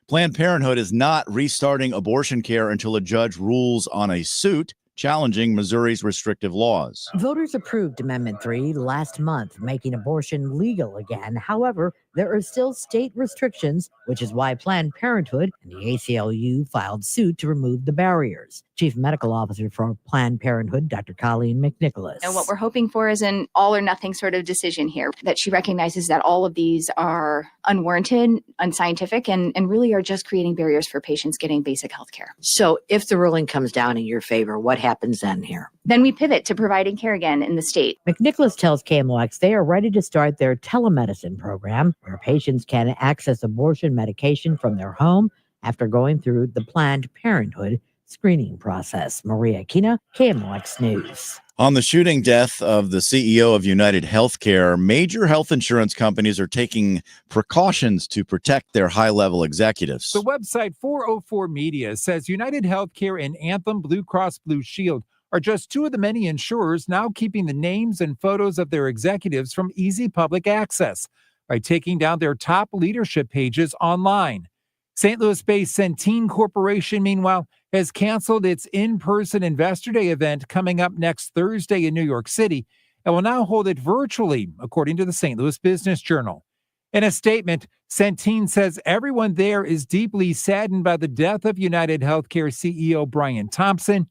Planned Parenthood is not restarting abortion care until a judge rules on a suit challenging Missouri's restrictive laws. Voters approved Amendment 3 last month, making abortion legal again. However, there are still state restrictions, which is why Planned Parenthood and the ACLU filed suit to remove the barriers. Chief Medical Officer for Planned Parenthood, Dr. Colleen McNicholas. And what we're hoping for is an all or nothing sort of decision here, that she recognizes that all of these are unwarranted, unscientific, and really are just creating barriers for patients getting basic health care. So if the ruling comes down in your favor, what happens then here? Then we pivot to providing care again in the state. McNicholas tells KMOX they are ready to start their telemedicine program, where patients can access abortion medication from their home after going through the Planned Parenthood screening process. Maria Kina, KMOX News. On the shooting death of the CEO of United Healthcare, major health insurance companies are taking precautions to protect their high-level executives. The website 404 Media says United Healthcare and Anthem Blue Cross Blue Shield are just two of the many insurers now keeping the names and photos of their executives from easy public access by taking down their top leadership pages online. St. Louis-based Centene Corporation, meanwhile, has canceled its in-person Investor Day event coming up next Thursday in New York City and will now hold it virtually, according to the St. Louis Business Journal. In a statement, Centene says everyone there is deeply saddened by the death of United Healthcare CEO Brian Thompson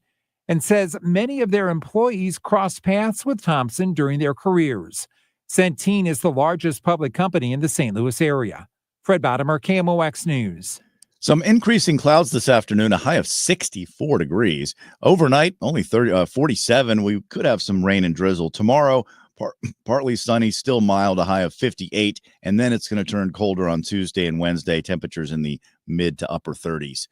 and says many of their employees crossed paths with Thompson during their careers. Centene is the largest public company in the St. Louis area. Fred Bottomer, KMOX News. Some increasing clouds this afternoon, a high of 64 degrees. Overnight, only 47. We could have some rain and drizzle. Tomorrow, partly sunny, still mild, a high of 58. And then it's going to turn colder on Tuesday and Wednesday. Temperatures in the mid to upper 30s.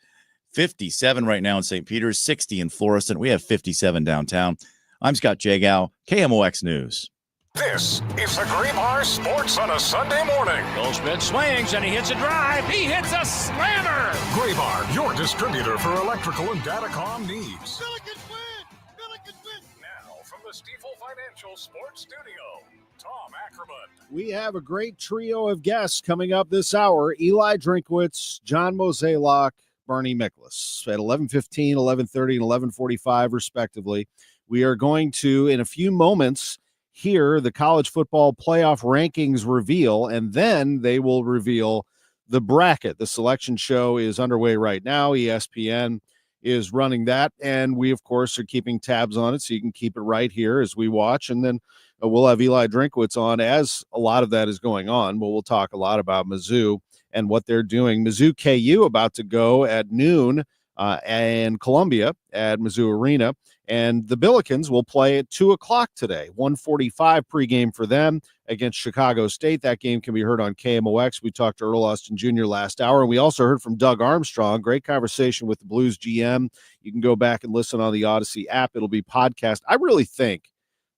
57 right now in St. Peter's, 60 in Florissant. We have 57 downtown. I'm Scott Jagow, KMOX News. This is the Graybar Sports on a Sunday morning. Goldschmidt swings and he hits a drive. He hits a slammer. Graybar, your distributor for electrical and datacom needs. Now from the Stifel Financial Sports Studio, Tom Ackerman. We have a great trio of guests coming up this hour. Eli Drinkwitz, John Mozeliak, Bernie Miklasz at 11:15, 11:30, and 11:45 respectively. We are going to, in a few moments, hear the college football playoff rankings reveal, and then they will reveal the bracket. The selection show is underway right now. ESPN is running that, and we, of course, are keeping tabs on it, so you can keep it right here as we watch, and then we'll have Eli Drinkwitz on as a lot of that is going on. But we'll talk a lot about Mizzou and what they're doing. Mizzou KU about to go at noon and Columbia at Mizzou Arena. And the Billikens will play at 2 o'clock today, 1:45 pregame for them against Chicago State. That game can be heard on KMOX. We talked to Earl Austin Jr. last hour, and we also heard from Doug Armstrong. Great conversation with the Blues GM. You can go back and listen on the Odyssey app. It'll be podcast. I really think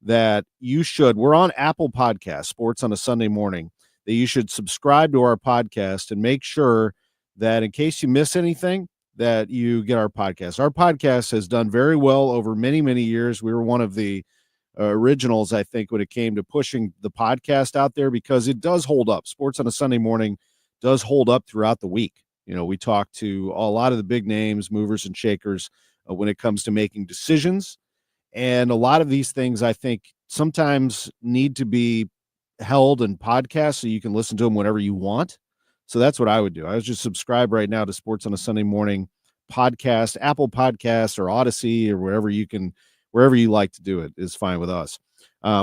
that you should. We're on Apple Podcasts, Sports on a Sunday Morning, that you should subscribe to our podcast and make sure that in case you miss anything, that you get our podcast. Our podcast has done very well over many, many years. We were one of the originals, I think, when it came to pushing the podcast out there because it does hold up. Sports on a Sunday Morning does hold up throughout the week. You know, we talk to a lot of the big names, movers and shakers when it comes to making decisions. And a lot of these things, I think, sometimes need to be held in podcasts so you can listen to them whenever you want. So that's what I would do. I would just subscribe right now to Sports on a Sunday Morning podcast, Apple Podcasts or Odyssey or wherever you like to do it is fine with us.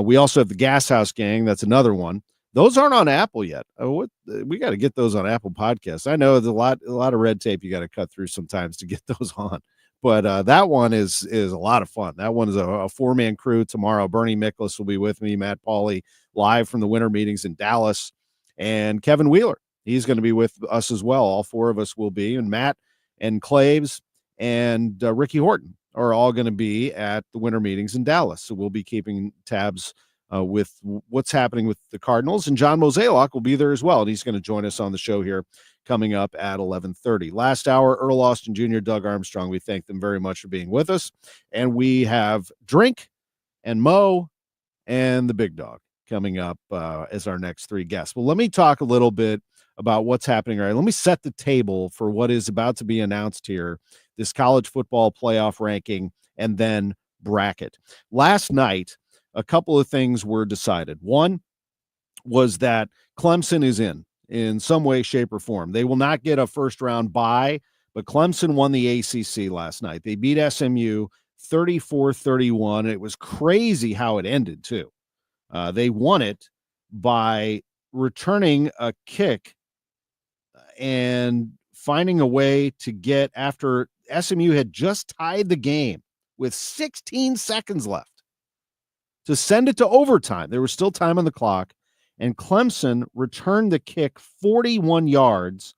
We also have the Gas House Gang. That's another one. Those aren't on Apple yet. We got to get those on Apple Podcasts. I know there's a lot of red tape you got to cut through sometimes to get those on. But that one is a lot of fun. That one is a four-man crew tomorrow. Bernie Miklasz will be with me, Matt Pauley, live from the winter meetings in Dallas, and Kevin Wheeler. He's going to be with us as well. All four of us will be, and Matt and Claves and Ricky Horton are all going to be at the winter meetings in Dallas. So we'll be keeping tabs with what's happening with the Cardinals, and John Mozeliak will be there as well. And he's going to join us on the show here coming up at 11:30. Last hour, Earl Austin Jr., Doug Armstrong. We thank them very much for being with us. And we have Drink and Mo and the Big Dog coming up as our next three guests. Well, let me talk a little bit about what's happening. All right, let me set the table for what is about to be announced here, this college football playoff ranking and then bracket. Last night, a couple of things were decided. One was that Clemson is in some way, shape, or form. They will not get a first-round bye, but Clemson won the ACC last night. They beat SMU 34-31. It was crazy how it ended, too. They won it by returning a kick and finding a way to get after SMU had just tied the game with 16 seconds left to send it to overtime. There was still time on the clock, and Clemson returned the kick 41 yards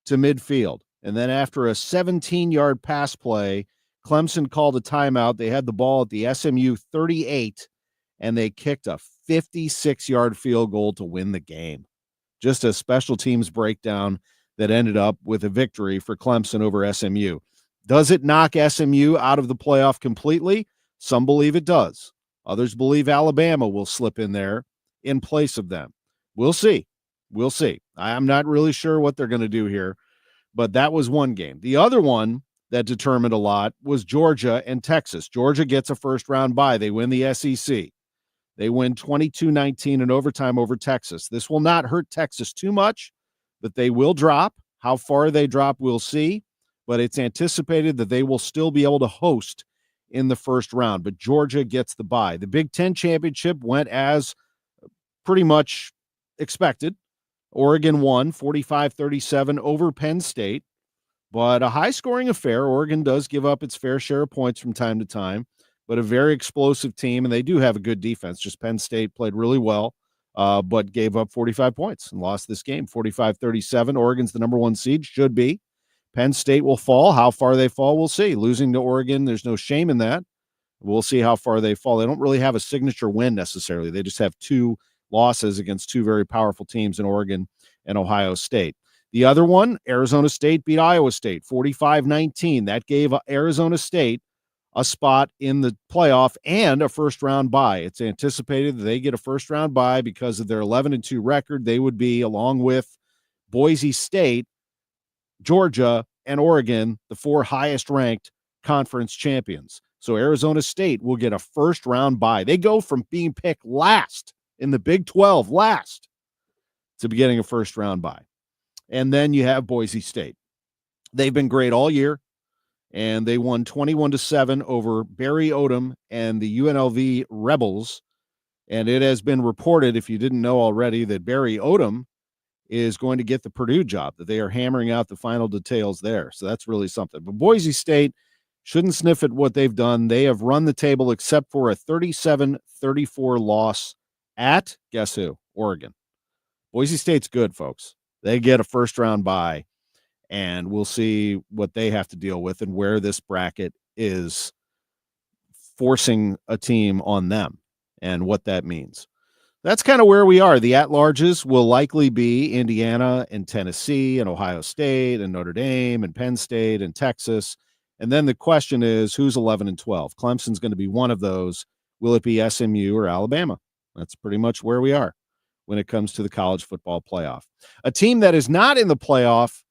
to midfield. And then after a 17-yard pass play, Clemson called a timeout. They had the ball at the SMU 38, and they kicked a 56-yard field goal to win the game. Just a special teams breakdown that ended up with a victory for Clemson over SMU. Does it knock SMU out of the playoff completely? Some believe it does. Others believe Alabama will slip in there in place of them. We'll see. We'll see. I'm not really sure what they're going to do here, but that was one game. The other one that determined a lot was Georgia and Texas. Georgia gets a first-round bye. They win the SEC. They win 22-19 in overtime over Texas. This will not hurt Texas too much, but they will drop. How far they drop, we'll see. But it's anticipated that they will still be able to host in the first round. But Georgia gets the bye. The Big Ten championship went as pretty much expected. Oregon won 45-37 over Penn State, but a high-scoring affair. Oregon does give up its fair share of points from time to time, but a very explosive team, and they do have a good defense. Just Penn State played really well, but gave up 45 points and lost this game 45-37. Oregon's the number 1 seed, should be. Penn State will fall. How far they fall, we'll see. Losing to Oregon, there's no shame in that. We'll see how far they fall. They don't really have a signature win necessarily. They just have 2 losses against 2 very powerful teams in Oregon and Ohio State. The other one, Arizona State beat Iowa State 45-19. That gave Arizona State a spot in the playoff and a first-round bye. It's anticipated that they get a first-round bye because of their 11-2 record. They would be, along with Boise State, Georgia, and Oregon, the 4 highest-ranked conference champions. So Arizona State will get a first-round bye. They go from being picked last in the Big 12, last, to be getting a first-round bye. And then you have Boise State. They've been great all year, and they won 21-7 over Barry Odom and the UNLV Rebels. And it has been reported, if you didn't know already, that Barry Odom is going to get the Purdue job, that they are hammering out the final details there. So that's really something. But Boise State shouldn't sniff at what they've done. They have run the table except for a 37-34 loss at, guess who? Oregon. Boise State's good, folks. They get a first-round bye, and we'll see what they have to deal with and where this bracket is forcing a team on them and what that means. That's kind of where we are. The at-larges will likely be Indiana and Tennessee and Ohio State and Notre Dame and Penn State and Texas. And then the question is, who's 11-12? Clemson's going to be one of those. Will it be SMU or Alabama? That's pretty much where we are when it comes to the college football playoff. A team that is not in the playoff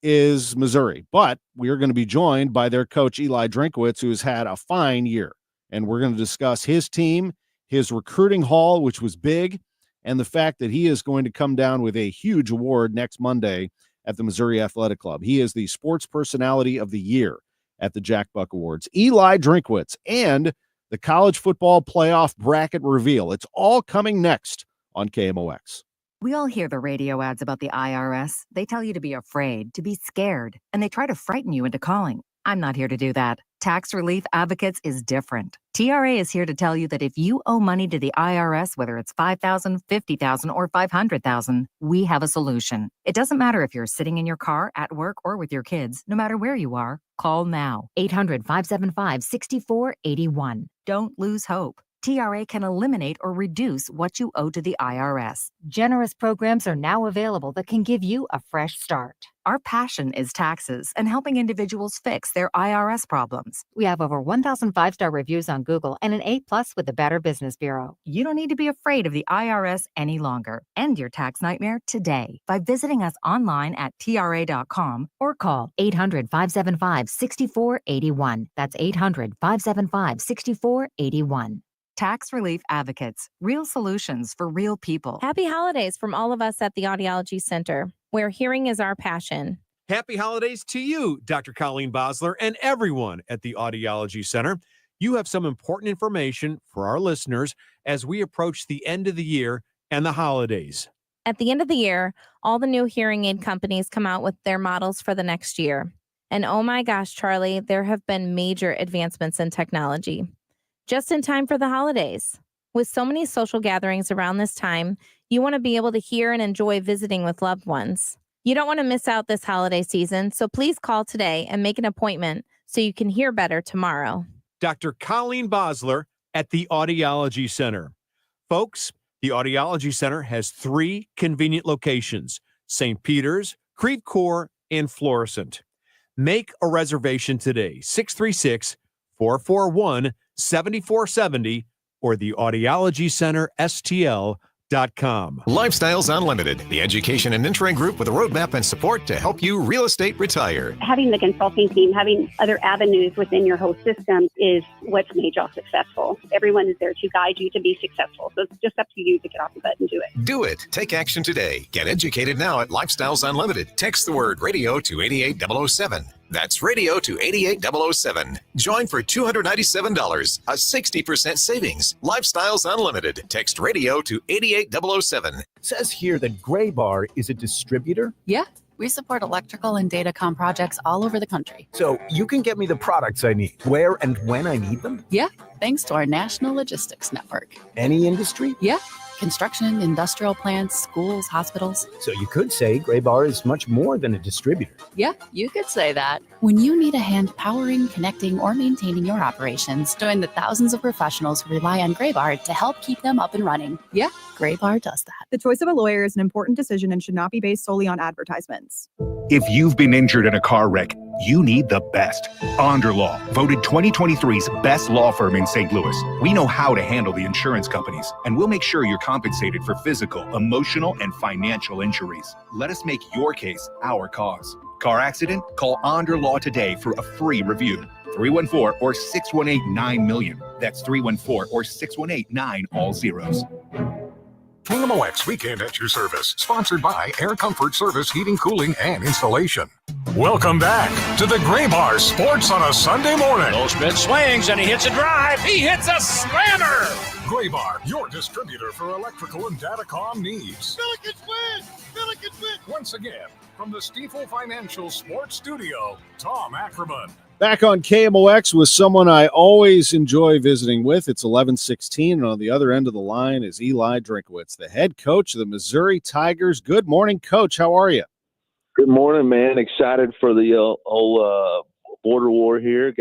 is Missouri, but we are going to be joined by their coach, Eli Drinkwitz, who has had a fine year. And we're going to discuss his team, his recruiting haul, which was big, and the fact that he is going to come down with a huge award next Monday at the Missouri Athletic Club. He is the Sports Personality of the Year at the Jack Buck Awards. Eli Drinkwitz and the college football playoff bracket reveal. It's all coming next on KMOX. We all hear the radio ads about the IRS. They tell you to be afraid, to be scared, and they try to frighten you into calling. I'm not here to do that. Tax Relief Advocates is different. TRA is here to tell you that if you owe money to the IRS, whether it's $5,000, $50,000, or $500,000, we have a solution. It doesn't matter if you're sitting in your car, at work, or with your kids. No matter where you are, call now. 800-575-6481. Don't lose hope. TRA can eliminate or reduce what you owe to the IRS. Generous programs are now available that can give you a fresh start. Our passion is taxes and helping individuals fix their IRS problems. We have over 1,000 5-star reviews on Google and an A+ with the Better Business Bureau. You don't need to be afraid of the IRS any longer. End your tax nightmare today by visiting us online at TRA.com or call 800-575-6481. That's 800-575-6481. Tax Relief Advocates, real solutions for real people. Happy holidays from all of us at the Audiology Center, where hearing is our passion. Happy holidays to you, Dr. Colleen Bosler, and everyone at the Audiology Center. You have some important information for our listeners as we approach the end of the year and the holidays. At the end of the year, all the new hearing aid companies come out with their models for the next year. And oh my gosh, Charlie, there have been major advancements in technology. Just in time for the holidays. With so many social gatherings around this time, you want to be able to hear and enjoy visiting with loved ones. You don't want to miss out this holiday season, so please call today and make an appointment so you can hear better tomorrow. Dr. Colleen Bosler at the Audiology Center. Folks, the Audiology Center has 3 convenient locations: St. Peter's, Creve Coeur, and Florissant. Make a reservation today, 636-441-7470 or the Audiology Center STL.com. Lifestyles Unlimited, the education and mentoring group with a roadmap and support to help you real estate retire. Having the consulting team, having other avenues within your whole system is what's made y'all successful. Everyone is there to guide you to be successful. So it's just up to you to get off the butt and do it. Do it. Take action today. Get educated now at Lifestyles Unlimited. Text the word radio to 88007. That's radio to 88007. Join for $297, a 60% savings. Lifestyles Unlimited. Text radio to 88007. Says here that Gray Bar is a distributor. Yeah, we support electrical and datacom projects all over the country. So you can get me the products I need, where and when I need them? Yeah, thanks to our national logistics network. Any industry? Yeah, construction, industrial plants, schools, hospitals. So you could say Gray Bar is much more than a distributor. Yeah, you could say that. When you need a hand powering, connecting, or maintaining your operations, join the thousands of professionals who rely on Gray Bar to help keep them up and running. Yeah, Gray Bar does that. The choice of a lawyer is an important decision and should not be based solely on advertisements. If you've been injured in a car wreck, you need the best. Onderlaw, voted 2023's best law firm in St. Louis. We know how to handle the insurance companies, and we'll make sure you're compensated for physical, emotional, and financial injuries. Let us make your case our cause. Car accident? Call Onderlaw today for a free review. 314 or 618-9-million. That's 314 or 618-9 all zeros. KMOX Weekend at your service, sponsored by Air Comfort Service Heating, Cooling, and Installation. Welcome back to the Gray Bar Sports on a Sunday morning. Goldschmidt swings and he hits a drive. He hits a slammer. Gray Bar, your distributor for electrical and datacom needs. Billikens win! Billikens win! Once again, from the Stifel Financial Sports Studio, Tom Ackerman. Back on KMOX with someone I always enjoy visiting with. It's 11:16, and on the other end of the line is Eli Drinkwitz, the head coach of the Missouri Tigers. Good morning, Coach. How are you? Good morning, man. Excited for the whole border war here.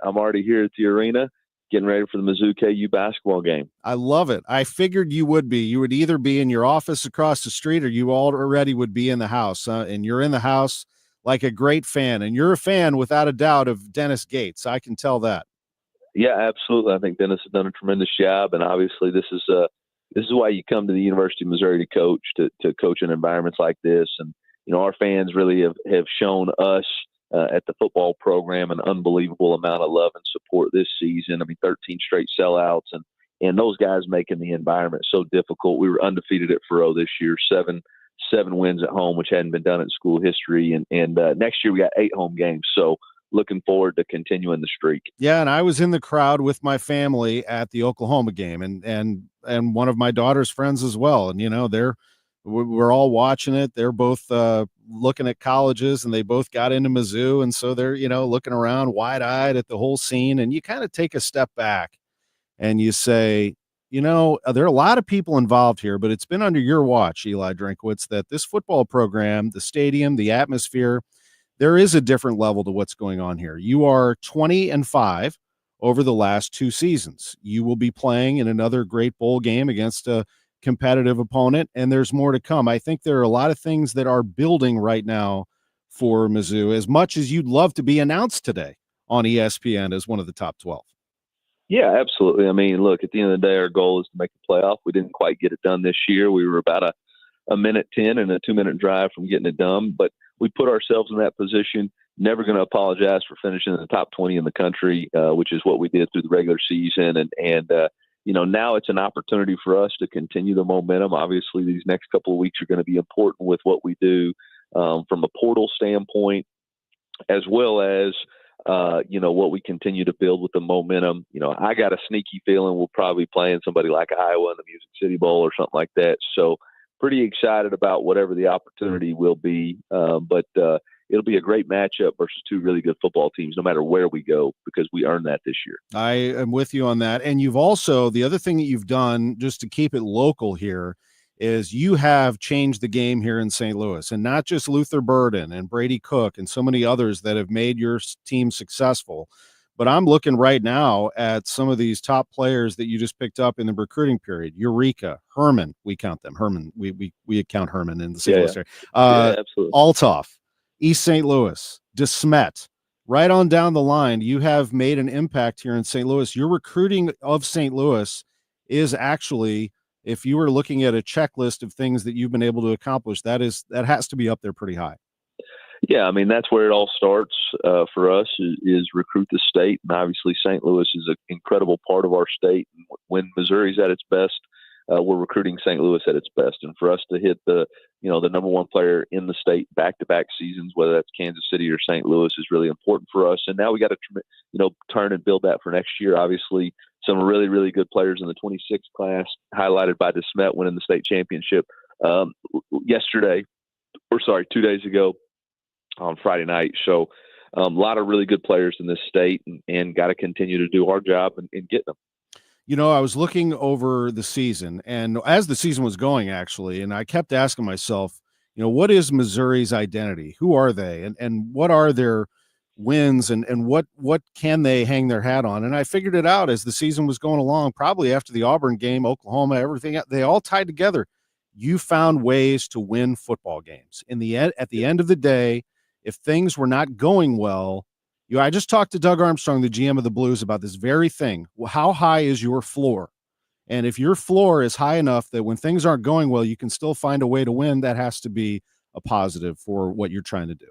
I'm already here at the arena, getting ready for the Mizzou KU basketball game. I love it. I figured you would be. You would either be in your office across the street or you already would be in the house. And you're in the house like a great fan. And you're a fan, without a doubt, of Dennis Gates. I can tell that. Yeah, absolutely. I think Dennis has done a tremendous job. And obviously this is why you come to the University of Missouri to coach, to coach in environments like this. And, you know, our fans really have shown us at the football program an unbelievable amount of love and support this season. I mean, 13 straight sellouts and those guys making the environment so difficult. We were undefeated at Faroe this year, seven wins at home, which hadn't been done in school history. And next year we got 8 home games. So looking forward to continuing the streak. Yeah. And I was in the crowd with my family at the Oklahoma game and one of my daughter's friends as well. And, you know, we're all watching it. They're both looking at colleges, and they both got into Mizzou. And so they're, you know, looking around wide-eyed at the whole scene. And you kind of take a step back and you say, you know, there are a lot of people involved here, but it's been under your watch, Eli Drinkwitz, that this football program, the stadium, the atmosphere, there is a different level to what's going on here. You are 20-5 over the last 2 seasons. You will be playing in another great bowl game against a competitive opponent, and there's more to come. I think there are a lot of things that are building right now for Mizzou, as much as you'd love to be announced today on ESPN as one of the top 12. Yeah, absolutely. I mean, look, at the end of the day, our goal is to make the playoff. We didn't quite get it done this year. We were about a minute 10 and a 2-minute drive from getting it done, but we put ourselves in that position. Never going to apologize for finishing in the top 20 in the country, which is what we did through the regular season. And you know, now it's an opportunity for us to continue the momentum. Obviously, these next couple of weeks are going to be important with what we do from a portal standpoint, as well as you know, what we continue to build with the momentum. You know, I got a sneaky feeling we'll probably be playing somebody like Iowa in the Music City Bowl or something like that. So pretty excited about whatever the opportunity will be. But it'll be a great matchup versus 2 really good football teams, no matter where we go, because we earned that this year. I am with you on that. And you've also, the other thing that you've done just to keep it local here is you have changed the game here in St. Louis, and not just Luther Burden and Brady Cook and so many others that have made your team successful. But I'm looking right now at some of these top players that you just picked up in the recruiting period. Eureka, Herman, we count them. Herman, we count Herman in the St. Louis area. Absolutely. Althoff, East St. Louis, DeSmet, right on down the line. You have made an impact here in St. Louis. Your recruiting of St. Louis is actually, if you were looking at a checklist of things that you've been able to accomplish, that has to be up there pretty high. Yeah, I mean, that's where it all starts for us is recruit the state. And obviously St. Louis is an incredible part of our state. And when Missouri's at its best, we're recruiting St. Louis at its best. And for us to hit the number one player in the state back-to-back seasons, whether that's Kansas City or St. Louis, is really important for us. And now we got to, turn and build that for next year. Obviously, some really, really good players in the 26 class, highlighted by DeSmet winning the state championship 2 days ago on Friday night. So a lot of really good players in this state, and got to continue to do our job and get them. I was looking over the season, and as the season was going, actually, and I kept asking myself, what is Missouri's identity? Who are they? And what are their wins, and what can they hang their hat on? And I figured it out as the season was going along, probably after the Auburn game, Oklahoma, everything, they all tied together. You found ways to win football games. At the end of the day, if things were not going well, I just talked to Doug Armstrong, the GM of the Blues, about this very thing. How high is your floor? And if your floor is high enough that when things aren't going well, you can still find a way to win, that has to be a positive for what you're trying to do.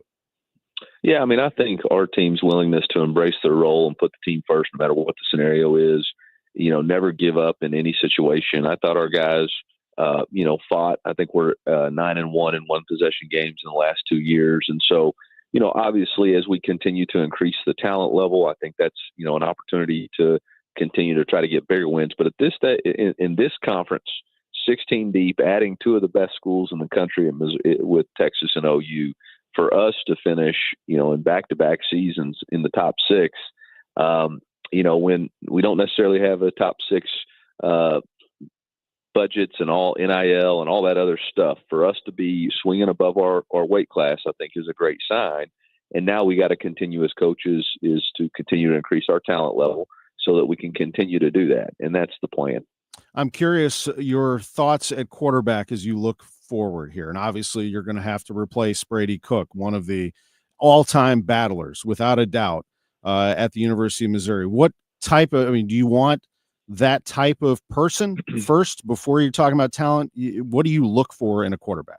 Yeah, I think our team's willingness to embrace their role and put the team first, no matter what the scenario is, never give up in any situation. I thought our guys, fought. I think we're 9-1 in one possession games in the last 2 years. And so, obviously, as we continue to increase the talent level, I think that's, an opportunity to continue to try to get bigger wins. But at this in this conference, 16 deep, adding two of the best schools in the country with Texas and OU, for us to finish, in back-to-back seasons in the top six, when we don't necessarily have a top six budgets and all NIL and all that other stuff, for us to be swinging above our weight class, I think is a great sign. And now we got to continue as coaches is to continue to increase our talent level so that we can continue to do that. And that's the plan. I'm curious your thoughts at quarterback as you look forward here. And obviously you're going to have to replace Brady Cook, one of the all-time battlers, without a doubt, at the University of Missouri. What type of, do you want that type of person first before you're talking about talent? What do you look for in a quarterback?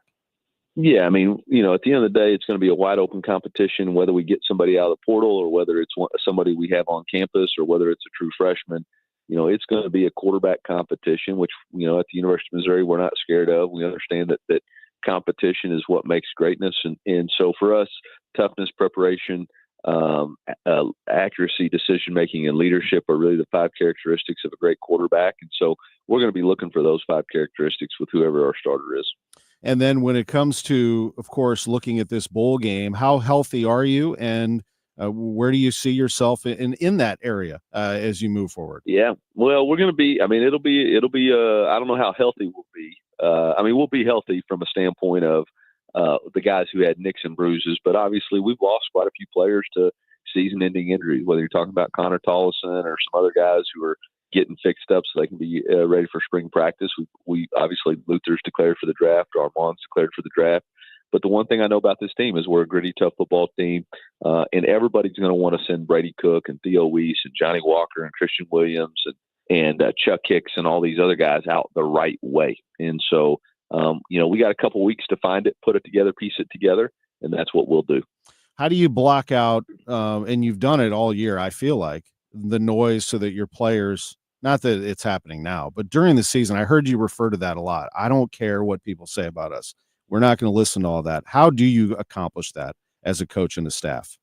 Yeah, at the end of the day, it's going to be a wide open competition, whether we get somebody out of the portal or whether it's somebody we have on campus or whether it's a true freshman. It's going to be a quarterback competition, which, at the University of Missouri, we're not scared of. We understand that competition is what makes greatness. And so for us, toughness, preparation, accuracy, decision-making, and leadership are really the 5 characteristics of a great quarterback. And so we're going to be looking for those 5 characteristics with whoever our starter is. And then when it comes to, of course, looking at this bowl game, how healthy are you, and where do you see yourself in that area as you move forward? Yeah, well, we're going to be, it'll be, I don't know how healthy we'll be. We'll be healthy from a standpoint of the guys who had nicks and bruises, but obviously we've lost quite a few players to season-ending injuries, whether you're talking about Connor Tollison or some other guys who are getting fixed up so they can be ready for spring practice. We obviously, Luther's declared for the draft, Armand's declared for the draft. But the one thing I know about this team is we're a gritty, tough football team, and everybody's going to want to send Brady Cook and Theo Weiss and Johnny Walker and Christian Williams and Chuck Hicks and all these other guys out the right way. And so, we got a couple weeks to find it, put it together, piece it together, and that's what we'll do. How do you block out, and you've done it all year, I feel like, the noise so that your players, not that it's happening now, but during the season, I heard you refer to that a lot. I don't care what people say about us. We're not going to listen to all that. How do you accomplish that as a coach and a staff?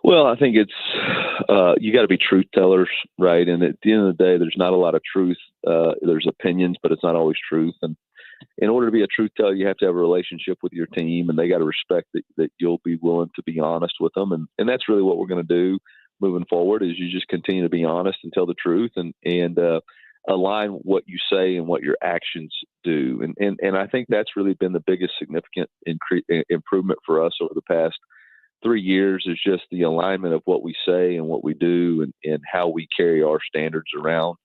Well, I think it's you got to be truth tellers, right? And at the end of the day, there's not a lot of truth. There's opinions, but it's not always truth. And in order to be a truth teller, you have to have a relationship with your team, and they got to respect that you'll be willing to be honest with them. And that's really what we're going to do moving forward is you just continue to be honest and tell the truth and align what you say and what your actions do. And I think that's really been the biggest significant improvement for us over the past 3 years is just the alignment of what we say and what we do and how we carry our standards around.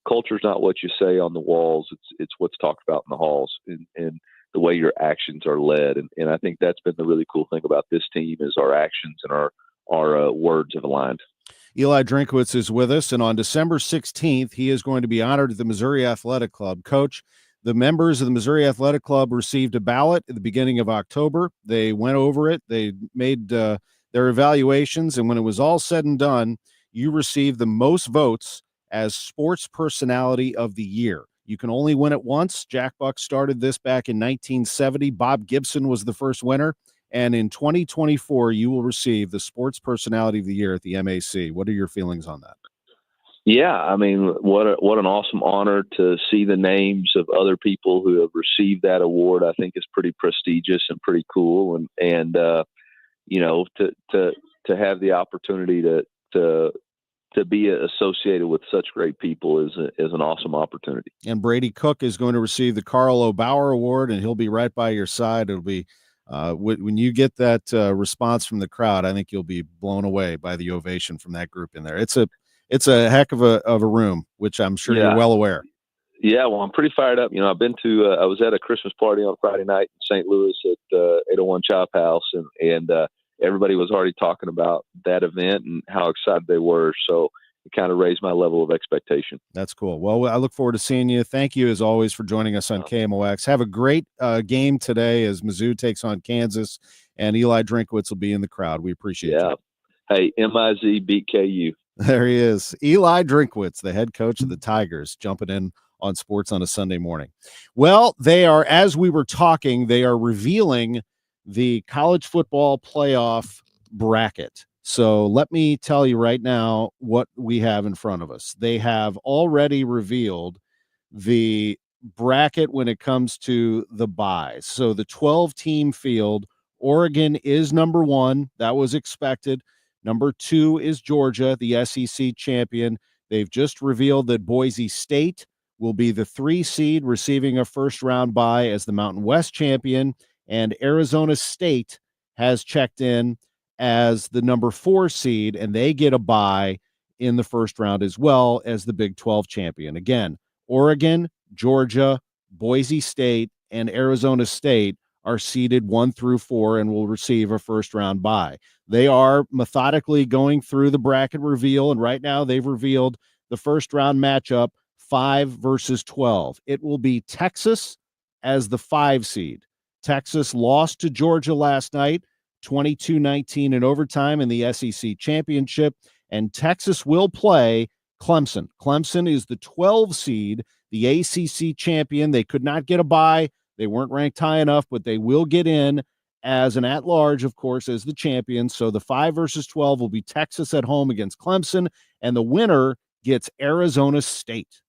Culture's not what you say on the walls. It's what's talked about in the halls and the way your actions are led. And I think that's been the really cool thing about this team is our actions and our words have aligned. Eli Drinkwitz is with us, and on December 16th, he is going to be honored at the Missouri Athletic Club. Coach, the members of the Missouri Athletic Club received a ballot at the beginning of October. They went over it. They made their evaluations, and when it was all said and done, you received the most votes as Sports Personality of the Year. You can only win it once. Jack Buck started this back in 1970. Bob Gibson was the first winner. And in 2024, you will receive the Sports Personality of the Year at the MAC. What are your feelings on that? Yeah, I mean, what an awesome honor to see the names of other people who have received that award. I think is pretty prestigious and pretty cool, and to have the opportunity to be associated with such great people is an awesome opportunity. And Brady Cook is going to receive the Carl O. Bauer Award, and he'll be right by your side. It'll be when you get that response from the crowd, I think you'll be blown away by the ovation from that group in there. It's a heck of a room, which I'm sure you're well aware. Yeah, well, I'm pretty fired up. I've been to I was at a Christmas party on Friday night in St. Louis at 801 Chop House, and everybody was already talking about that event and how excited they were. So it kind of raised my level of expectation. That's cool. Well, I look forward to seeing you. Thank you, as always, for joining us on KMOX. Have a great game today as Mizzou takes on Kansas, and Eli Drinkwitz will be in the crowd. We appreciate you. Hey, MIZ beat KU. There he is. Eli Drinkwitz, the head coach of the Tigers, jumping in on sports on a Sunday morning. Well, they are, as we were talking, they are revealing the college football playoff bracket. So let me tell you right now what we have in front of us. They have already revealed the bracket when it comes to the buys. So the 12-team field, Oregon is number 1. That was expected. Number 2 is Georgia, the SEC champion. They've just revealed that Boise State will be the 3 seed, receiving a first-round bye as the Mountain West champion, and Arizona State has checked in as the number 4 seed, and they get a bye in the first round as well as the Big 12 champion. Again, Oregon, Georgia, Boise State, and Arizona State are seeded 1 through 4 and will receive a first-round bye. They are methodically going through the bracket reveal, and right now they've revealed the first-round matchup, 5 versus 12. It will be Texas as the 5 seed. Texas lost to Georgia last night, 22-19 in overtime in the SEC championship, and Texas will play Clemson. Clemson is the 12 seed, the ACC champion. They could not get a bye. They weren't ranked high enough, but they will get in as an at-large, of course, as the champion. So the 5 versus 12 will be Texas at home against Clemson, and the winner gets Arizona State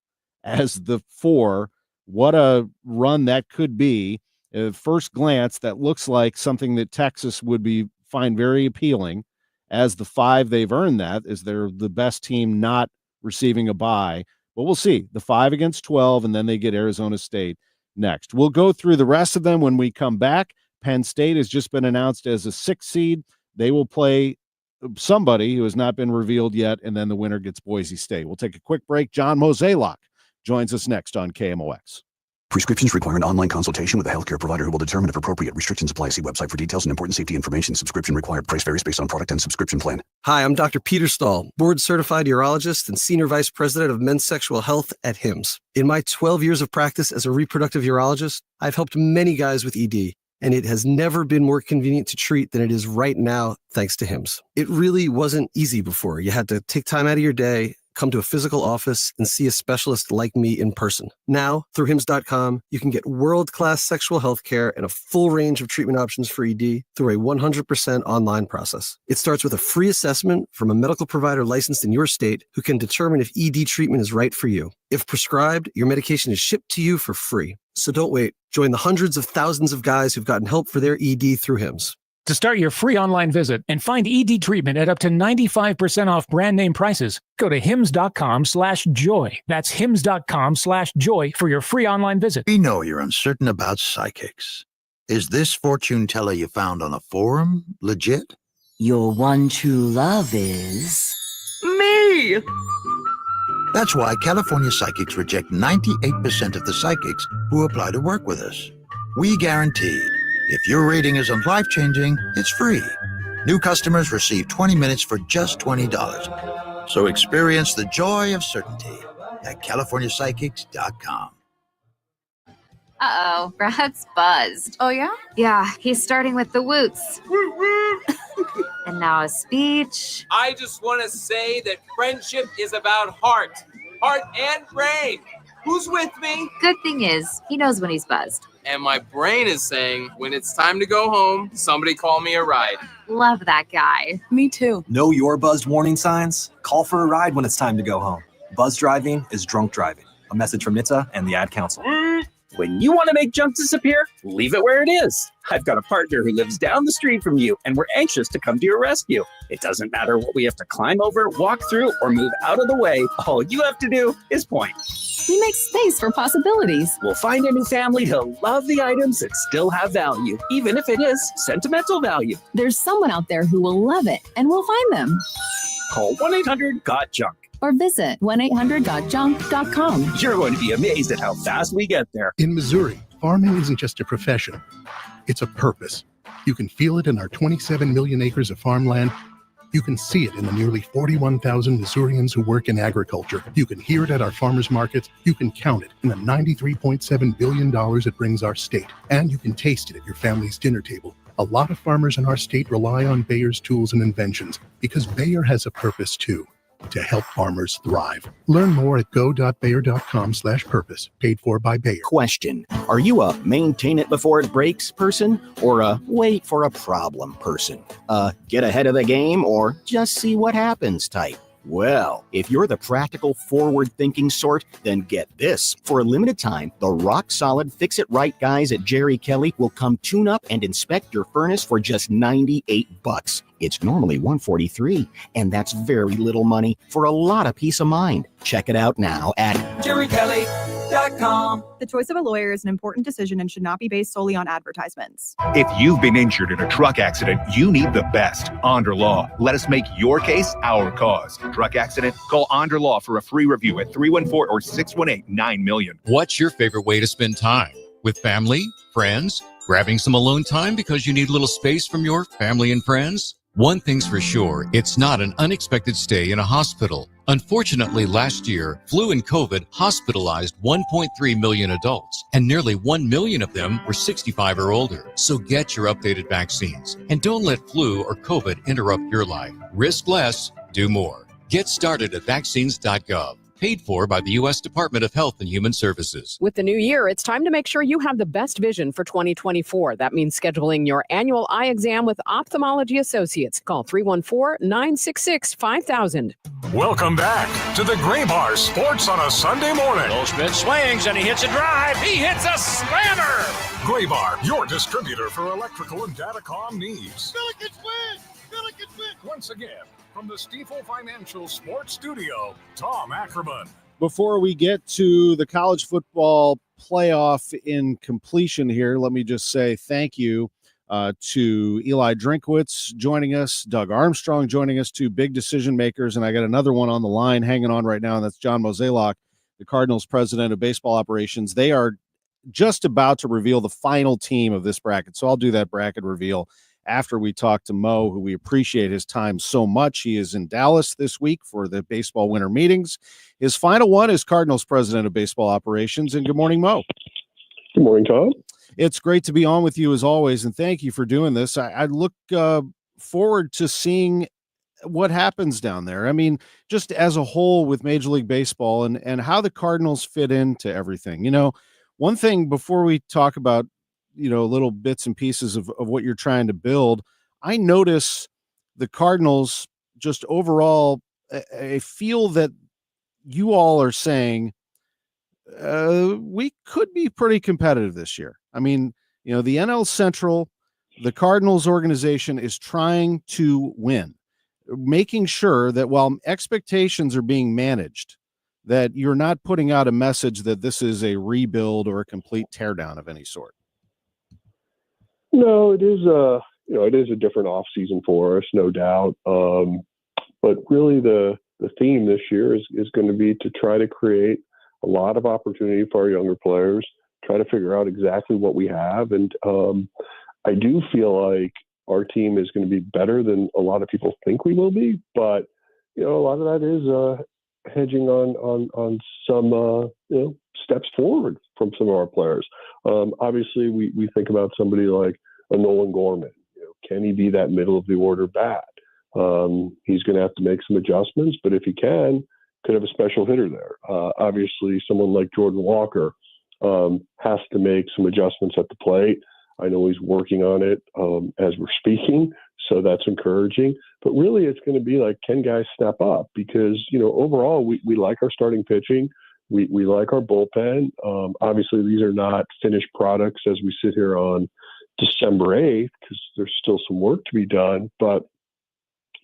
as the 4. What a run that could be. At first glance, that looks like something that Texas would find very appealing. As the 5, they've earned that, as they're the best team not receiving a bye. But we'll see. The 5 against 12, and then they get Arizona State next. We'll go through the rest of them when we come back. Penn State has just been announced as a 6 seed. They will play somebody who has not been revealed yet, and then the winner gets Boise State. We'll take a quick break. John Mozeliak joins us next on KMOX. Prescriptions require an online consultation with a healthcare provider who will determine if appropriate. Restrictions apply. See website for details and important safety information. Subscription required. Price varies based on product and subscription plan. Hi, I'm Dr. Peter Stahl, board-certified urologist and senior vice president of men's sexual health at HIMSS. In my 12 years of practice as a reproductive urologist, I've helped many guys with ED, and it has never been more convenient to treat than it is right now, thanks to HIMSS. It really wasn't easy before. You had to take time out of your day, come to a physical office, and see a specialist like me in person. Now, through HIMSS.com, you can get world-class sexual health care and a full range of treatment options for ED through a 100% online process. It starts with a free assessment from a medical provider licensed in your state who can determine if ED treatment is right for you. If prescribed, your medication is shipped to you for free. So don't wait. Join the hundreds of thousands of guys who've gotten help for their ED through HIMSS. To start your free online visit and find ED treatment at up to 95% off brand name prices, go to hims.com/joy. That's hims.com/joy for your free online visit. We know you're uncertain about psychics. Is this fortune teller you found on a forum legit? Your one true love is... me! That's why California Psychics reject 98% of the psychics who apply to work with us. We guarantee if your reading isn't life-changing, it's free. New customers receive 20 minutes for just $20. So experience the joy of certainty at CaliforniaPsychics.com. Uh-oh, Brad's buzzed. Oh, yeah? Yeah, he's starting with the woots. And now a speech. I just want to say that friendship is about heart and brain. Who's with me? Good thing is, he knows when he's buzzed. And my brain is saying, when it's time to go home, somebody call me a ride. Love that guy. Me too. Know your buzzed warning signs? Call for a ride when it's time to go home. Buzz driving is drunk driving. A message from NHTSA and the Ad Council. When you want to make junk disappear, leave it where it is. I've got a partner who lives down the street from you, and we're anxious to come to your rescue. It doesn't matter what we have to climb over, walk through, or move out of the way. All you have to do is point. We make space for possibilities. We'll find a new family who'll love the items that still have value, even if it is sentimental value. There's someone out there who will love it, and we'll find them. Call 1-800-GOT-JUNK. Or visit 1-800-GOT-JUNK.com. You're going to be amazed at how fast we get there. In Missouri, farming isn't just a profession. It's a purpose. You can feel it in our 27 million acres of farmland. You can see it in the nearly 41,000 Missourians who work in agriculture. You can hear it at our farmers markets. You can count it in the $93.7 billion it brings our state. And you can taste it at your family's dinner table. A lot of farmers in our state rely on Bayer's tools and inventions because Bayer has a purpose too. To help farmers thrive. Learn more at go.bayer.com/purpose. Paid for by Bayer. Question. Are you a maintain it before it breaks person or a wait for a problem person? Get ahead of the game or just see what happens type? Well, if you're the practical, forward-thinking sort, then get this. For a limited time, the rock-solid fix-it-right guys at Jerry Kelly will come tune up and inspect your furnace for just $98. It's normally $143, and that's very little money for a lot of peace of mind. Check it out now at JerryKelly.com. The choice of a lawyer is an important decision and should not be based solely on advertisements. If you've been injured in a truck accident, you need the best, Onder Law. Let us make your case our cause. Truck accident? Call Onder Law for a free review at 314 or 618-9000000. What's your favorite way to spend time? With family, friends, grabbing some alone time because you need a little space from your family and friends? One thing's for sure, it's not an unexpected stay in a hospital. Unfortunately, last year, flu and COVID hospitalized 1.3 million adults, and nearly 1 million of them were 65 or older. So get your updated vaccines, and don't let flu or COVID interrupt your life. Risk less, do more. Get started at vaccines.gov. Paid for by the U.S. Department of Health and Human Services. With the new year, it's time to make sure you have the best vision for 2024. That means scheduling your annual eye exam with Ophthalmology Associates. Call 314-966-5000. Welcome back to the Gray Bar Sports on a Sunday morning. Goldschmidt swings and he hits a drive. He hits a slammer. Gray Bar, your distributor for electrical and datacom needs. Billikens win! Billikens win! Once again, from the Stifel Financial Sports Studio, Tom Ackerman. Before we get to the college football playoff in completion here, let me just say thank you to Eli Drinkwitz joining us, Doug Armstrong joining us, two big decision makers, and I got another one on the line hanging on right now, and that's John Mozeliak, the Cardinals president of baseball operations. They are just about to reveal the final team of this bracket, so I'll do that bracket reveal after we talk to Mo, who we appreciate his time so much. He is in Dallas this week for the baseball winter meetings. His final one is Cardinals president of baseball operations. And good morning, Mo. Good morning, Tom. It's great to be on with you as always, and thank you for doing this. I look forward to seeing what happens down there. I mean, just as a whole with Major League Baseball and how the Cardinals fit into everything. You know, one thing before we talk about little bits and pieces of what you're trying to build, I notice the Cardinals just overall, I feel that you all are saying we could be pretty competitive this year. I mean, the NL Central, the Cardinals organization is trying to win, making sure that while expectations are being managed, that you're not putting out a message that this is a rebuild or a complete teardown of any sort. No, it is it is a different off season for us, no doubt. But really the theme this year is going to be to try to create a lot of opportunity for our younger players, try to figure out exactly what we have. And I do feel like our team is going to be better than a lot of people think we will be. But, a lot of that is hedging on some, steps forward from some of our players. Obviously, we think about somebody like a Nolan Gorman. Can he be that middle of the order bat? He's going to have to make some adjustments, but if he can, could have a special hitter there. Obviously, someone like Jordan Walker has to make some adjustments at the plate. I know he's working on it as we're speaking, so that's encouraging. But really, it's going to be like, can guys step up? Because, overall, we like our starting pitching. We like our bullpen. Obviously, these are not finished products as we sit here on December 8th because there's still some work to be done. But,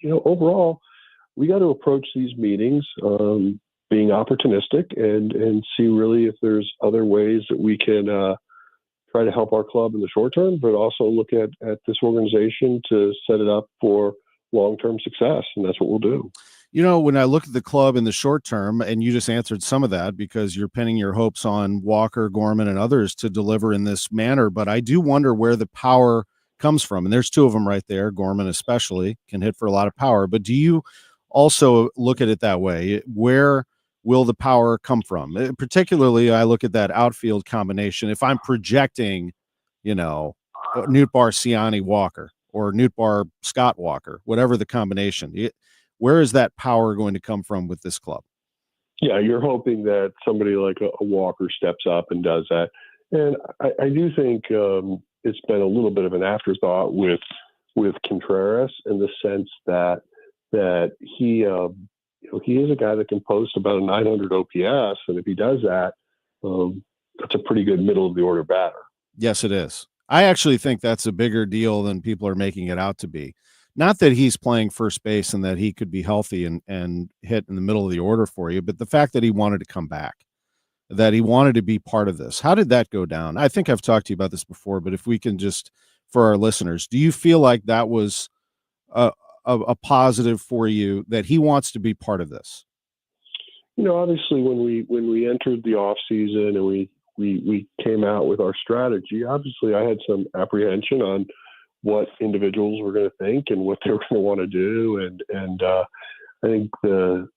overall, we got to approach these meetings being opportunistic and see really if there's other ways that we can try to help our club in the short term, but also look at this organization to set it up for long-term success. And that's what we'll do. When I look at the club in the short term, and you just answered some of that because you're pinning your hopes on Walker, Gorman, and others to deliver in this manner, but I do wonder where the power comes from. And there's two of them right there. Gorman especially can hit for a lot of power, but do you also look at it that way? Where will the power come from? Particularly, I look at that outfield combination. If I'm projecting, Nootbaar Siani Walker or Nootbaar Scott Walker, whatever the combination, where is that power going to come from with this club? Yeah, you're hoping that somebody like a Walker steps up and does that. And I do think it's been a little bit of an afterthought with Contreras in the sense that he is a guy that can post about a 900 OPS, and if he does that, that's a pretty good middle of the order batter. Yes, it is. I actually think that's a bigger deal than people are making it out to be. Not that he's playing first base and that he could be healthy and hit in the middle of the order for you, but the fact that he wanted to come back, that he wanted to be part of this. How did that go down? I think I've talked to you about this before, but if we can just, for our listeners, do you feel like that was a positive for you, that he wants to be part of this? Obviously when we entered the off season and we came out with our strategy, obviously I had some apprehension on what individuals were going to think and what they were going to want to do. And I think the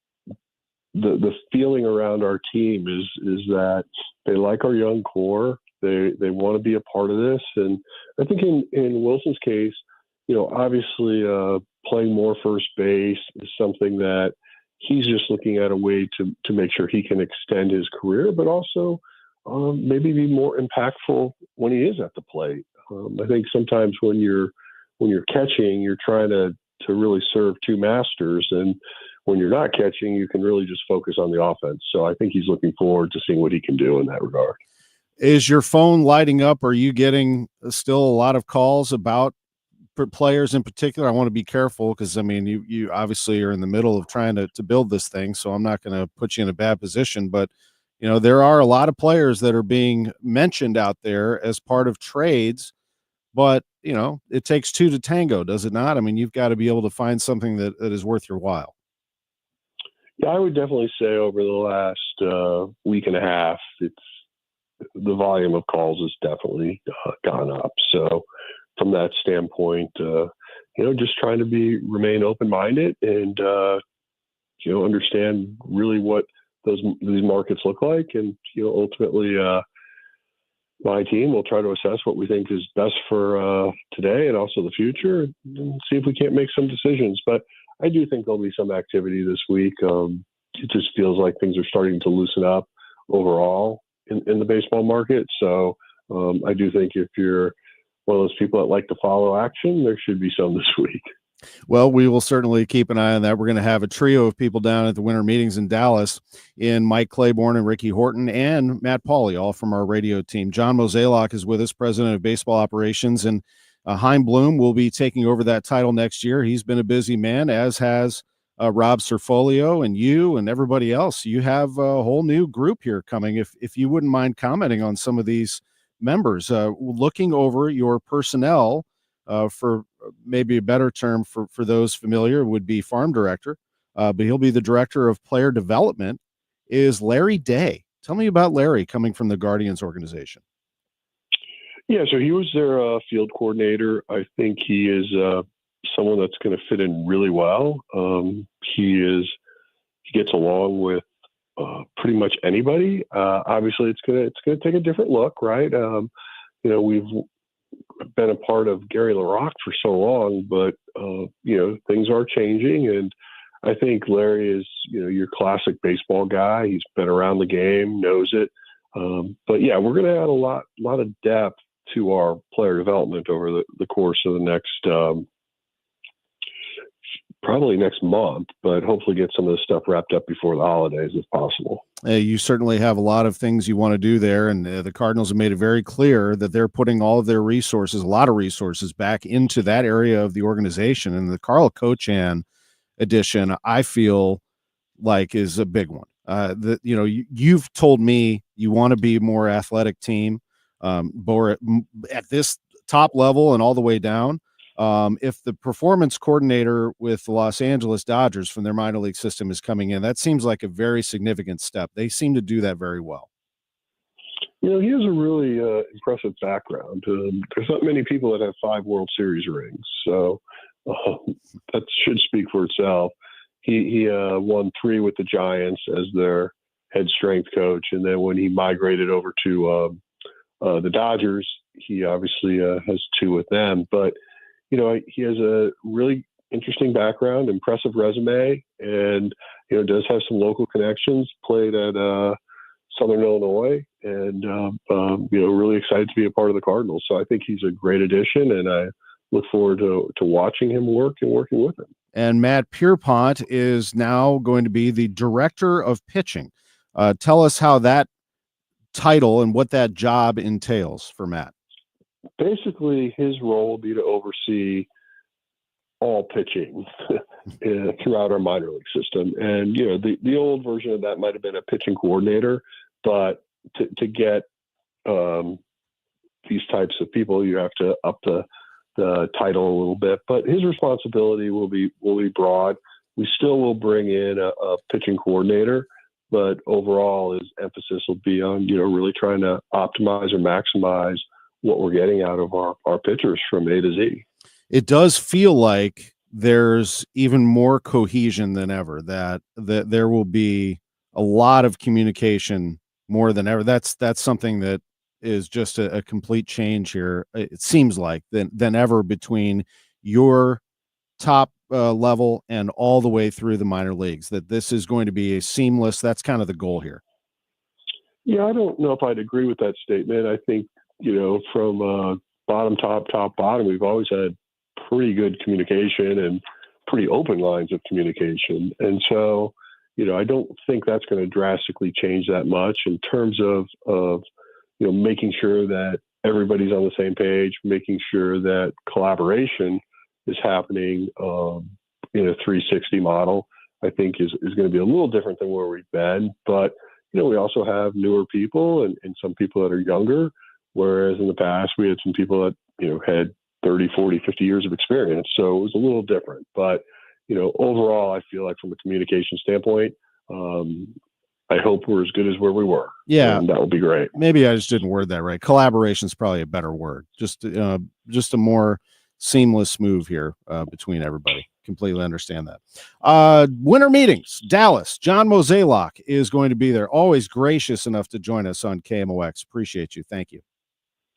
feeling around our team is that they like our young core. They want to be a part of this. And I think in Wilson's case, obviously playing more first base is something that he's just looking at a way to make sure he can extend his career, but also maybe be more impactful when he is at the plate. I think sometimes when you're catching, you're trying to really serve two masters, and when you're not catching, you can really just focus on the offense. So I think he's looking forward to seeing what he can do in that regard. Is your phone lighting up? Are you getting still a lot of calls about players in particular? I want to be careful because, you obviously are in the middle of trying to build this thing, so I'm not going to put you in a bad position. But, there are a lot of players that are being mentioned out there as part of trades. But, it takes two to tango, does it not? You've got to be able to find something that is worth your while. Yeah, I would definitely say over the last week and a half, the volume of calls has definitely gone up. So from that standpoint, just trying to remain open-minded and, understand really what these markets look like. And, ultimately, my team will try to assess what we think is best for today and also the future and see if we can't make some decisions. But I do think there'll be some activity this week. It just feels like things are starting to loosen up overall in the baseball market. So I do think if you're one of those people that like to follow action, there should be some this week. Well, we will certainly keep an eye on that. We're going to have a trio of people down at the winter meetings in Dallas in Mike Claiborne and Ricky Horton and Matt Pauley, all from our radio team. John Mozeliak is with us, president of baseball operations, and Chaim Bloom will be taking over that title next year. He's been a busy man, as has Rob Serfolio and you and everybody else. You have a whole new group here coming. If you wouldn't mind commenting on some of these members, looking over your personnel, for maybe a better term for those familiar would be farm director, but he'll be the director of player development, is Larry Day. Tell me about Larry coming from the Guardians organization. Yeah, so he was their field coordinator. I think he is someone that's going to fit in really well. He gets along with pretty much anybody. Obviously, it's going to take a different look, right? We've been a part of Gary LaRocque for so long, but things are changing, and I think Larry is, your classic baseball guy. He's been around the game, knows it. But yeah, we're going to add a lot of depth to our player development over the course of the next, probably next month, but hopefully get some of this stuff wrapped up before the holidays if possible. You certainly have a lot of things you want to do there, and the Cardinals have made it very clear that they're putting all of their resources, a lot of resources, back into that area of the organization. And the Carl Cochan addition, I feel like, is a big one. You've told me you want to be a more athletic team, at this top level and all the way down. If the performance coordinator with the Los Angeles Dodgers from their minor league system is coming in, that seems like a very significant step. They seem to do that very well. He has a really impressive background. There's not many people that have 5 World Series rings, so that should speak for itself. He won 3 with the Giants as their head strength coach, and then when he migrated over to the Dodgers, he obviously has 2 with them. But he has a really interesting background, impressive resume, and does have some local connections. Played at Southern Illinois, and really excited to be a part of the Cardinals. So I think he's a great addition, and I look forward to watching him work and working with him. And Matt Pierpont is now going to be the director of pitching. Tell us how that title and what that job entails for Matt. Basically, his role will be to oversee all pitching throughout our minor league system. And, the old version of that might have been a pitching coordinator, but to get these types of people, you have to up the title a little bit. But his responsibility will be broad. We still will bring in a pitching coordinator, but overall his emphasis will be on, really trying to optimize or maximize what we're getting out of our pitchers from A to Z. It does feel like there's even more cohesion than ever, that there will be a lot of communication more than ever. That's something that is just a complete change here. It seems like than ever between your top level and all the way through the minor leagues, that this is going to be a seamless, that's kind of the goal here. Yeah, I don't know if I'd agree with that statement. I think, from bottom, top, bottom, we've always had pretty good communication and pretty open lines of communication. And so, I don't think that's going to drastically change that much in terms of making sure that everybody's on the same page, making sure that collaboration is happening in a 360 model, I think is going to be a little different than where we've been. But, we also have newer people and some people that are younger. Whereas in the past, we had some people that, had 30, 40, 50 years of experience. So it was a little different. But, overall, I feel like from a communication standpoint, I hope we're as good as where we were. Yeah. And that would be great. Maybe I just didn't word that right. Collaboration is probably a better word. Just a more seamless move here between everybody. Completely understand that. Winter meetings, Dallas. John Mozeliak is going to be there. Always gracious enough to join us on KMOX. Appreciate you. Thank you.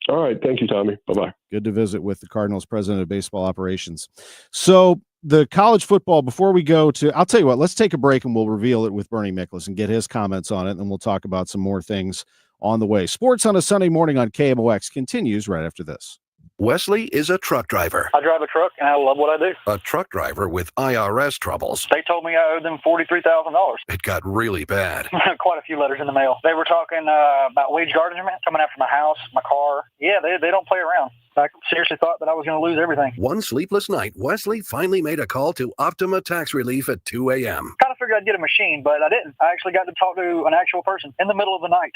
All right. Thank you, Tommy. Bye-bye. Good to visit with the Cardinals president of baseball operations. So the college football, before we go to, I'll tell you what, let's take a break and we'll reveal it with Bernie Miklasz and get his comments on it. And then we'll talk about some more things on the way. Sports on a Sunday morning on KMOX continues right after this. Wesley is a truck driver. I drive a truck, and I love what I do. A truck driver with IRS troubles. They told me I owed them $43,000. It got really bad. Quite a few letters in the mail. They were talking about wage garnishment, coming after my house, my car. Yeah, they don't play around. I seriously thought that I was going to lose everything. One sleepless night, Wesley finally made a call to Optima Tax Relief at 2 a.m. Kind of figured I'd get a machine, but I didn't. I actually got to talk to an actual person in the middle of the night.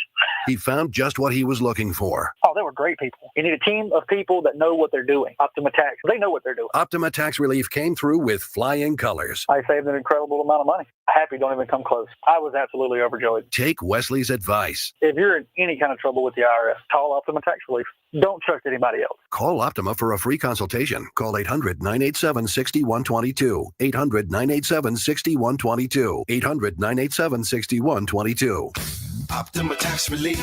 He found just what he was looking for. Oh, they were great people. You need a team of people that know what they're doing. Optima Tax, they know what they're doing. Optima Tax Relief came through with flying colors. I saved an incredible amount of money. Happy don't even come close. I was absolutely overjoyed. Take Wesley's advice. If you're in any kind of trouble with the IRS, call Optima Tax Relief. Don't trust anybody else. Call Optima for a free consultation. Call 800-987-6122. 800-987-6122. 800-987-6122. Optima Tax Relief.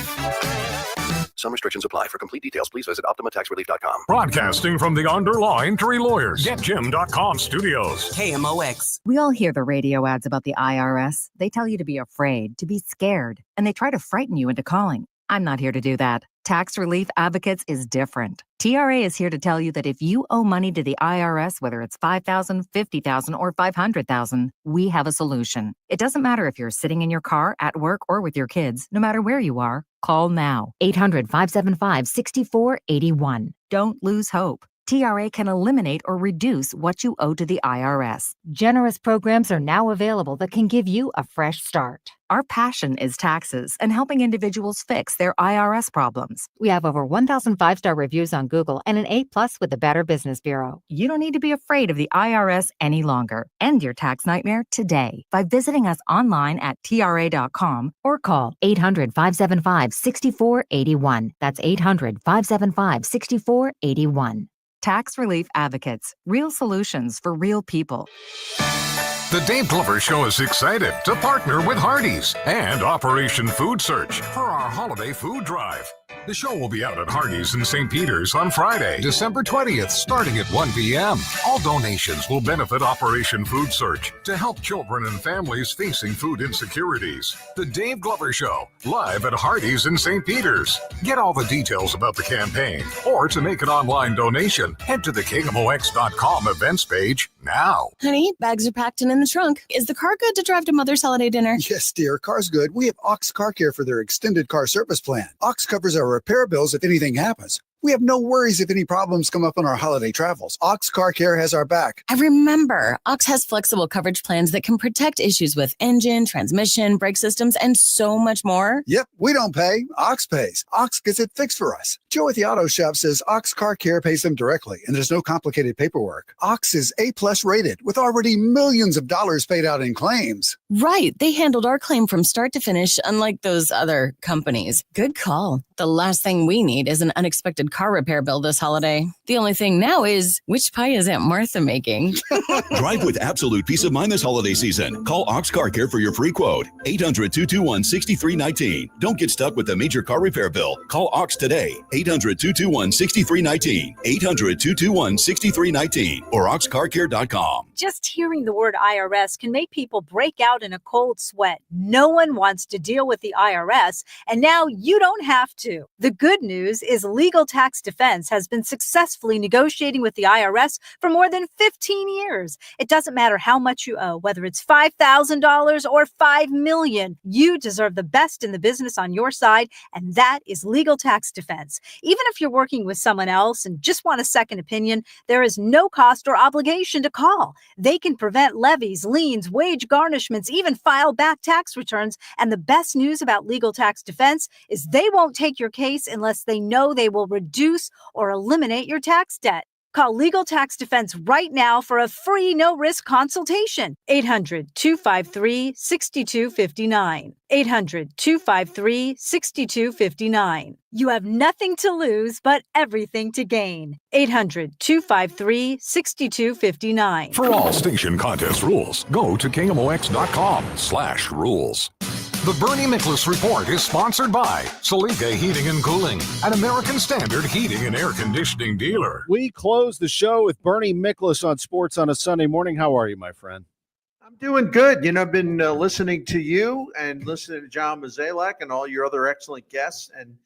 Some restrictions apply. For complete details, please visit OptimaTaxRelief.com. Broadcasting from the Underlaw Injury Lawyers, GetJim.com studios. KMOX. We all hear the radio ads about the IRS. They tell you to be afraid, to be scared, and they try to frighten you into calling. I'm not here to do that. Tax Relief Advocates is different. TRA is here to tell you that if you owe money to the IRS, whether it's $5,000, $50,000, or $500,000, we have a solution. It doesn't matter if you're sitting in your car, at work, or with your kids. No matter where you are, call now. 800-575-6481. Don't lose hope. TRA can eliminate or reduce what you owe to the IRS. Generous programs are now available that can give you a fresh start. Our passion is taxes and helping individuals fix their IRS problems. We have over 1,000 5-star reviews on Google and an A+ with the Better Business Bureau. You don't need to be afraid of the IRS any longer. End your tax nightmare today by visiting us online at TRA.com or call 800-575-6481. That's 800-575-6481. Tax Relief Advocates. Real solutions for real people. The Dave Glover Show is excited to partner with Hardee's and Operation Food Search for our holiday food drive. The show will be out at Hardee's in St. Peter's on Friday, December 20th, starting at 1 p.m. All donations will benefit Operation Food Search to help children and families facing food insecurities. The Dave Glover Show, live at Hardee's in St. Peter's. Get all the details about the campaign, or to make an online donation, head to the KMOX.com events page now. Honey, bags are packed and in the trunk. Is the car good to drive to Mother's holiday dinner? Yes, dear. Car's good. We have Ox Car Care for their extended car service plan. Ox covers our repair bills if anything happens. We have no worries if any problems come up on our holiday travels. Ox Car Care has our back. I remember. Ox has flexible coverage plans that can protect issues with engine, transmission, brake systems, and so much more. Yep, we don't pay. Ox pays. Ox gets it fixed for us. Joe at the auto shop says Ox Car Care pays them directly, and there's no complicated paperwork. Ox is A+ rated, with already millions of dollars paid out in claims. Right. They handled our claim from start to finish, unlike those other companies. Good call. The last thing we need is an unexpected car repair bill this holiday. The only thing now is, which pie is Aunt Martha making? Drive with absolute peace of mind this holiday season. Call Ox Car Care for your free quote. 800-221-6319. Don't get stuck with a major car repair bill. Call Ox today. 800-221-6319. 800-221-6319 or oxcarcare.com. Just hearing the word IRS can make people break out in a cold sweat. No one wants to deal with the IRS, and now you don't have to. The good news is Legal Tax Defense has been successfully negotiating with the IRS for more than 15 years. It doesn't matter how much you owe, whether it's $5,000 or $5 million. You deserve the best in the business on your side, and that is Legal Tax Defense. Even if you're working with someone else and just want a second opinion, there is no cost or obligation to call. They can prevent levies, liens, wage garnishments, even file back tax returns. And the best news about Legal Tax Defense is they won't take your case unless they know they will reduce or eliminate your tax debt. Call Legal Tax Defense right now for a free no-risk consultation. 800-253-6259. 800-253-6259. You have nothing to lose, but everything to gain. 800-253-6259. For all station contest rules, go to KMOX.com/rules. The Bernie Miklasz Report is sponsored by Stlblues Heating and Cooling, an American Standard heating and air conditioning dealer. We close the show with Bernie Miklasz on Sports on a Sunday morning. How are you, my friend? I'm doing good. You know, I've been listening to you and listening to John Mozeliak and all your other excellent guests and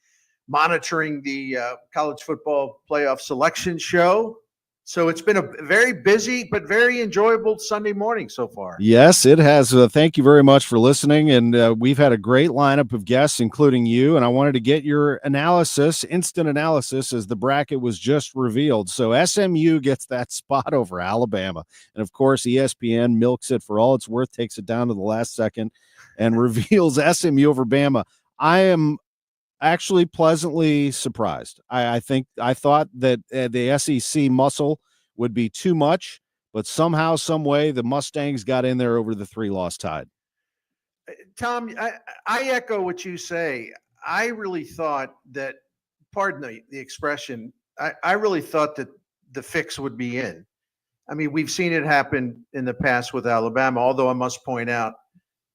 monitoring the college football playoff selection show. So it's been a very busy but very enjoyable Sunday morning so far. Yes, it has. Thank you very much for listening. And we've had a great lineup of guests, including you. And I wanted to get your analysis, instant analysis, as the bracket was just revealed. So SMU gets that spot over Alabama. And, of course, ESPN milks it for all it's worth, takes it down to the last second, and reveals SMU over Bama. I am actually pleasantly surprised. I thought that the SEC muscle would be too much, but somehow, some way, the Mustangs got in there over the 3-loss Tide. Tom, I echo what you say. I really thought that, pardon the expression, I really thought that the fix would be in. I mean, we've seen it happen in the past with Alabama, although I must point out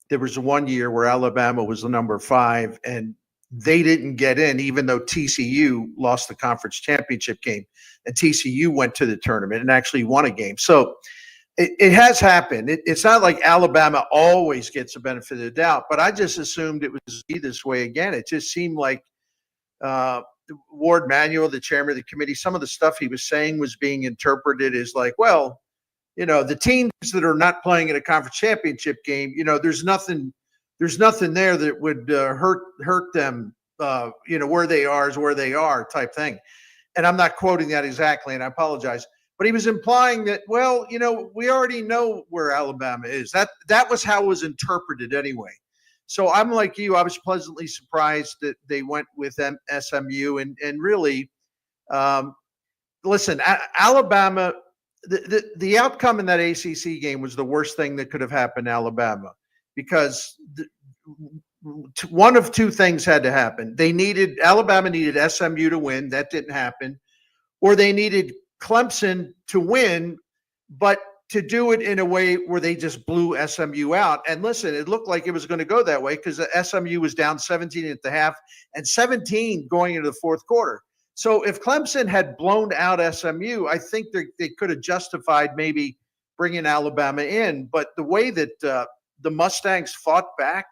there was one year where Alabama was the number 5 and they didn't get in, even though TCU lost the conference championship game and TCU went to the tournament and actually won a game. So it has happened. It's not like Alabama always gets the benefit of the doubt, but I just assumed it would be this way again. It just seemed like Ward Manuel, the chairman of the committee, some of the stuff he was saying was being interpreted as like, well, the teams that are not playing in a conference championship game, there's nothing there that would hurt them. Where they are is where they are type thing. And I'm not quoting that exactly, and I apologize. But he was implying that, well, we already know where Alabama is. That was how it was interpreted anyway. So I'm like you. I was pleasantly surprised that they went with SMU and really, listen, Alabama. The outcome in that ACC game was the worst thing that could have happened to Alabama, because one of two things had to happen. Alabama needed SMU to win. That didn't happen. Or they needed Clemson to win, but to do it in a way where they just blew SMU out. And listen, it looked like it was going to go that way because SMU was down 17 at the half and 17 going into the fourth quarter. So if Clemson had blown out SMU, I think they could have justified maybe bringing Alabama in. But the way that the Mustangs fought back,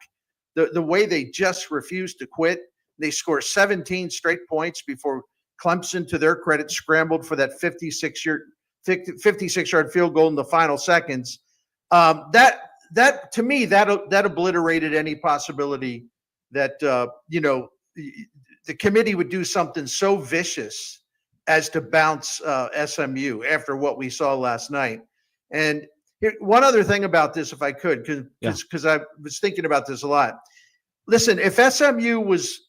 the way they just refused to quit, they scored 17 straight points before Clemson, to their credit, scrambled for that 56-yard field goal in the final seconds. That to me, that obliterated any possibility that the committee would do something so vicious as to bounce SMU after what we saw last night. And one other thing about this, if I could, because I was thinking about this a lot. Listen, if SMU was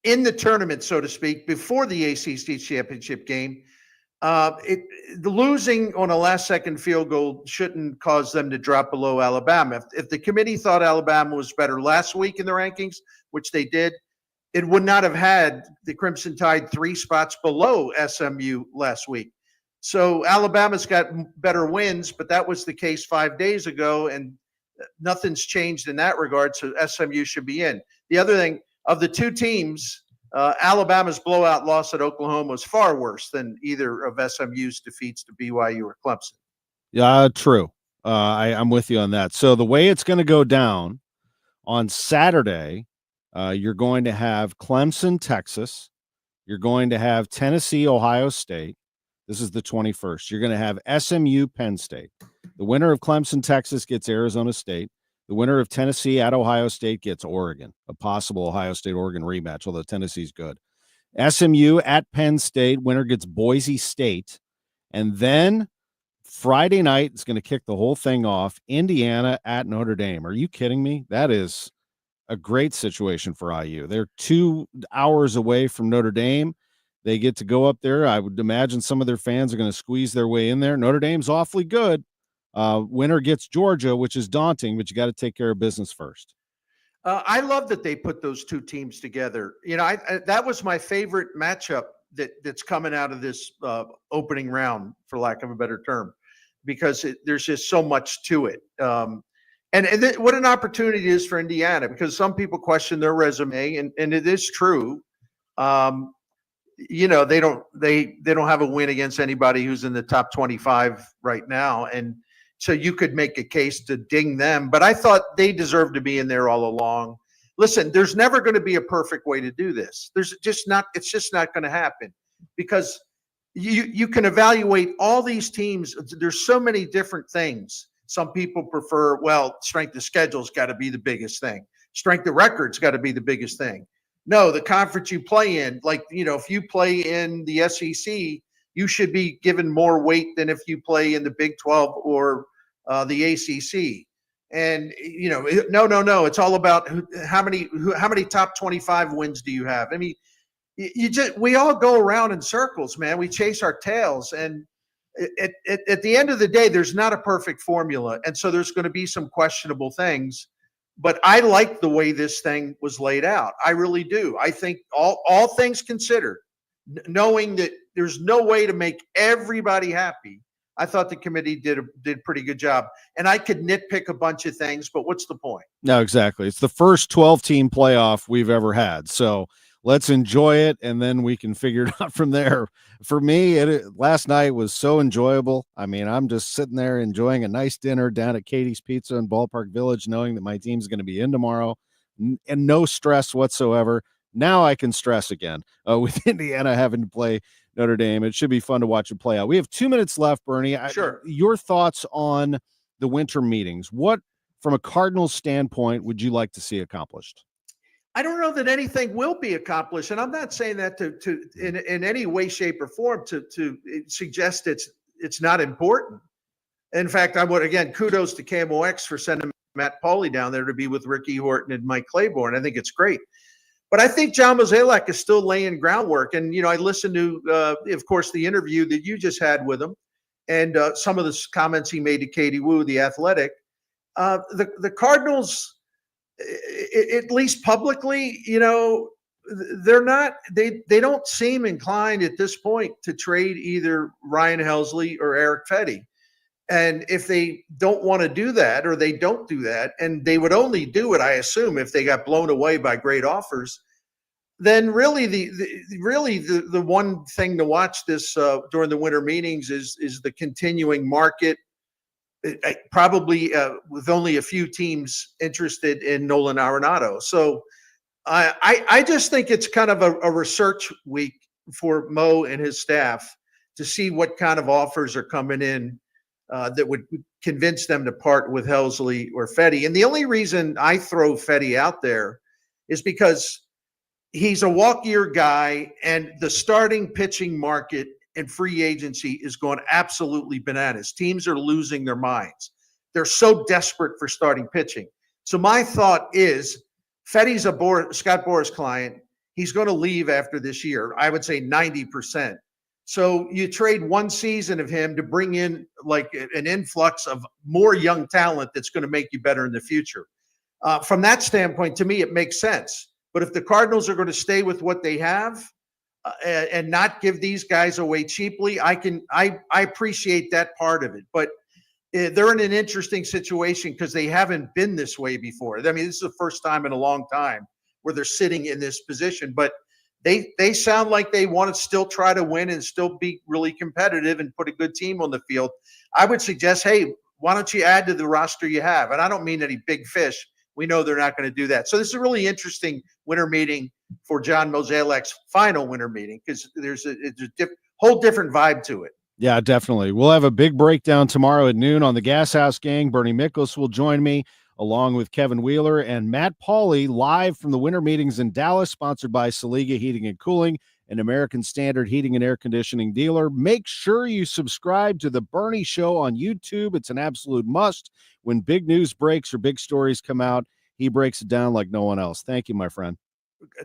in the tournament, so to speak, before the ACC championship game, the losing on a last-second field goal shouldn't cause them to drop below Alabama. If the committee thought Alabama was better last week in the rankings, which they did, it would not have had the Crimson Tide 3 spots below SMU last week. So Alabama's got better wins, but that was the case 5 days ago, and nothing's changed in that regard, so SMU should be in. The other thing, of the two teams, Alabama's blowout loss at Oklahoma was far worse than either of SMU's defeats to BYU or Clemson. Yeah, true. I'm with you on that. So the way it's going to go down on Saturday, you're going to have Clemson, Texas. You're going to have Tennessee, Ohio State. This is the 21st. You're going to have SMU, Penn State. The winner of Clemson, Texas gets Arizona State. The winner of Tennessee at Ohio State gets Oregon, a possible Ohio State-Oregon rematch, although Tennessee's good. SMU at Penn State. Winner gets Boise State. And then Friday night, it's going to kick the whole thing off, Indiana at Notre Dame. Are you kidding me? That is a great situation for IU. They're 2 hours away from Notre Dame. They get to go up there. I would imagine some of their fans are going to squeeze their way in there. Notre Dame's awfully good. Winner gets Georgia, which is daunting, but you got to take care of business first. I love that they put those two teams together. That was my favorite matchup that's coming out of this opening round, for lack of a better term, because there's just so much to it. And what an opportunity it is for Indiana, because some people question their resume, and it is true. They don't have a win against anybody who's in the top 25 right now, and so you could make a case to ding them. But I thought they deserved to be in there all along. Listen, there's never going to be a perfect way to do this. It's just not going to happen, because you can evaluate all these teams. There's so many different things. Some people prefer, strength of schedule's got to be the biggest thing. Strength of record's got to be the biggest thing. No, the conference you play in, if you play in the SEC, you should be given more weight than if you play in the Big 12 or the ACC. And no, it's all about how many top 25 wins do you have? I mean, we all go around in circles, man. We chase our tails, and at the end of the day, there's not a perfect formula, and so there's going to be some questionable things. But I like the way this thing was laid out. I really do. I think all things considered, knowing that there's no way to make everybody happy, I thought the committee did a pretty good job. And I could nitpick a bunch of things, but what's the point? No, exactly. It's the first 12-team playoff we've ever had. So let's enjoy it, and then we can figure it out from there. For me, last night was so enjoyable. I mean, I'm just sitting there enjoying a nice dinner down at Katie's Pizza in Ballpark Village, knowing that my team's going to be in tomorrow, and no stress whatsoever. Now I can stress again with Indiana having to play Notre Dame. It should be fun to watch it play out. We have 2 minutes left, Bernie. Sure. Your thoughts on the winter meetings. What, from a Cardinals standpoint, would you like to see accomplished? I don't know that anything will be accomplished, and I'm not saying that to in any way, shape, or form to suggest it's not important. In fact, I would, again, kudos to KMOX for sending Matt Pauley down there to be with Ricky Horton and Mike Claiborne. I think it's great. But I think John Mozeliak is still laying groundwork. And, I listened to, of course, the interview that you just had with him and some of the comments he made to Katie Wu, the Athletic. The Cardinals, at least publicly, they're not, they don't seem inclined at this point to trade either Ryan Helsley or Eric Fetty. And if they don't want to do that, or they don't do that, and they would only do it, I assume, if they got blown away by great offers, then really the one thing to watch this during the winter meetings is the continuing market, probably with only a few teams interested in Nolan Arenado. So I just think it's kind of a research week for Mo and his staff to see what kind of offers are coming in that would convince them to part with Helsley or Fetty. And the only reason I throw Fetty out there is because he's a walk-year guy, and the starting pitching market and free agency is going absolutely bananas. Teams are losing their minds. They're so desperate for starting pitching. So my thought is Fetty's a Scott Boras client. He's going to leave after this year. I would say 90%. So you trade one season of him to bring in like an influx of more young talent that's going to make you better in the future. From that standpoint, to me, it makes sense. But if the Cardinals are going to stay with what they have and not give these guys away cheaply, I appreciate that part of it. But they're in an interesting situation because they haven't been this way before. I mean, this is the first time in a long time where they're sitting in this position. But they sound like they want to still try to win and still be really competitive and put a good team on the field. I would suggest, hey, why don't you add to the roster you have? And I don't mean any big fish. We know they're not going to do that. So this is a really interesting winter meeting for John Mozeliak's final winter meeting because it's a whole different vibe to it. Yeah, definitely. We'll have a big breakdown tomorrow at noon on the Gas House Gang. Bernie Miklasz will join me, along with Kevin Wheeler and Matt Pauley, live from the winter meetings in Dallas, sponsored by Saliga Heating and Cooling, an American Standard heating and air conditioning dealer. Make sure you subscribe to The Bernie Show on YouTube. It's an absolute must. When big news breaks or big stories come out, he breaks it down like no one else. Thank you, my friend.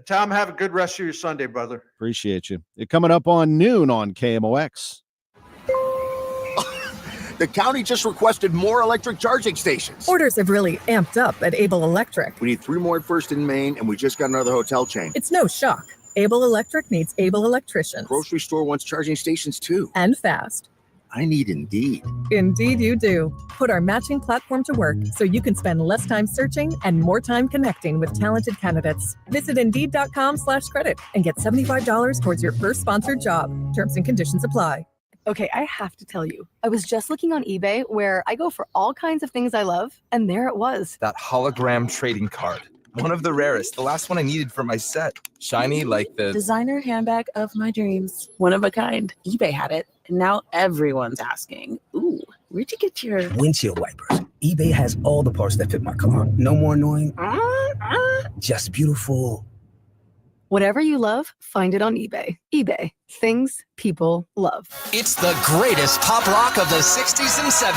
Tom, have a good rest of your Sunday, brother. Appreciate you. It coming up on noon on KMOX. The county just requested more electric charging stations. Orders have really amped up at Able Electric. We need 3 more at First and Main, and we just got another hotel chain. It's no shock. Able Electric needs able electricians. Grocery store wants charging stations too. And fast. I need Indeed. Indeed you do. Put our matching platform to work so you can spend less time searching and more time connecting with talented candidates. Visit Indeed.com/credit and get $75 towards your first sponsored job. Terms and conditions apply. Okay, I have to tell you, I was just looking on eBay where I go for all kinds of things I love, and there it was. That hologram trading card. One of the rarest. The last one I needed for my set. Shiny like the designer handbag of my dreams. One of a kind. eBay had it, and now everyone's asking, ooh, where'd you get your windshield wipers? eBay has all the parts that fit my car. No more annoying. Just beautiful. Whatever you love, find it on eBay. eBay. Things people love. It's the greatest pop rock of the 60s and 70s.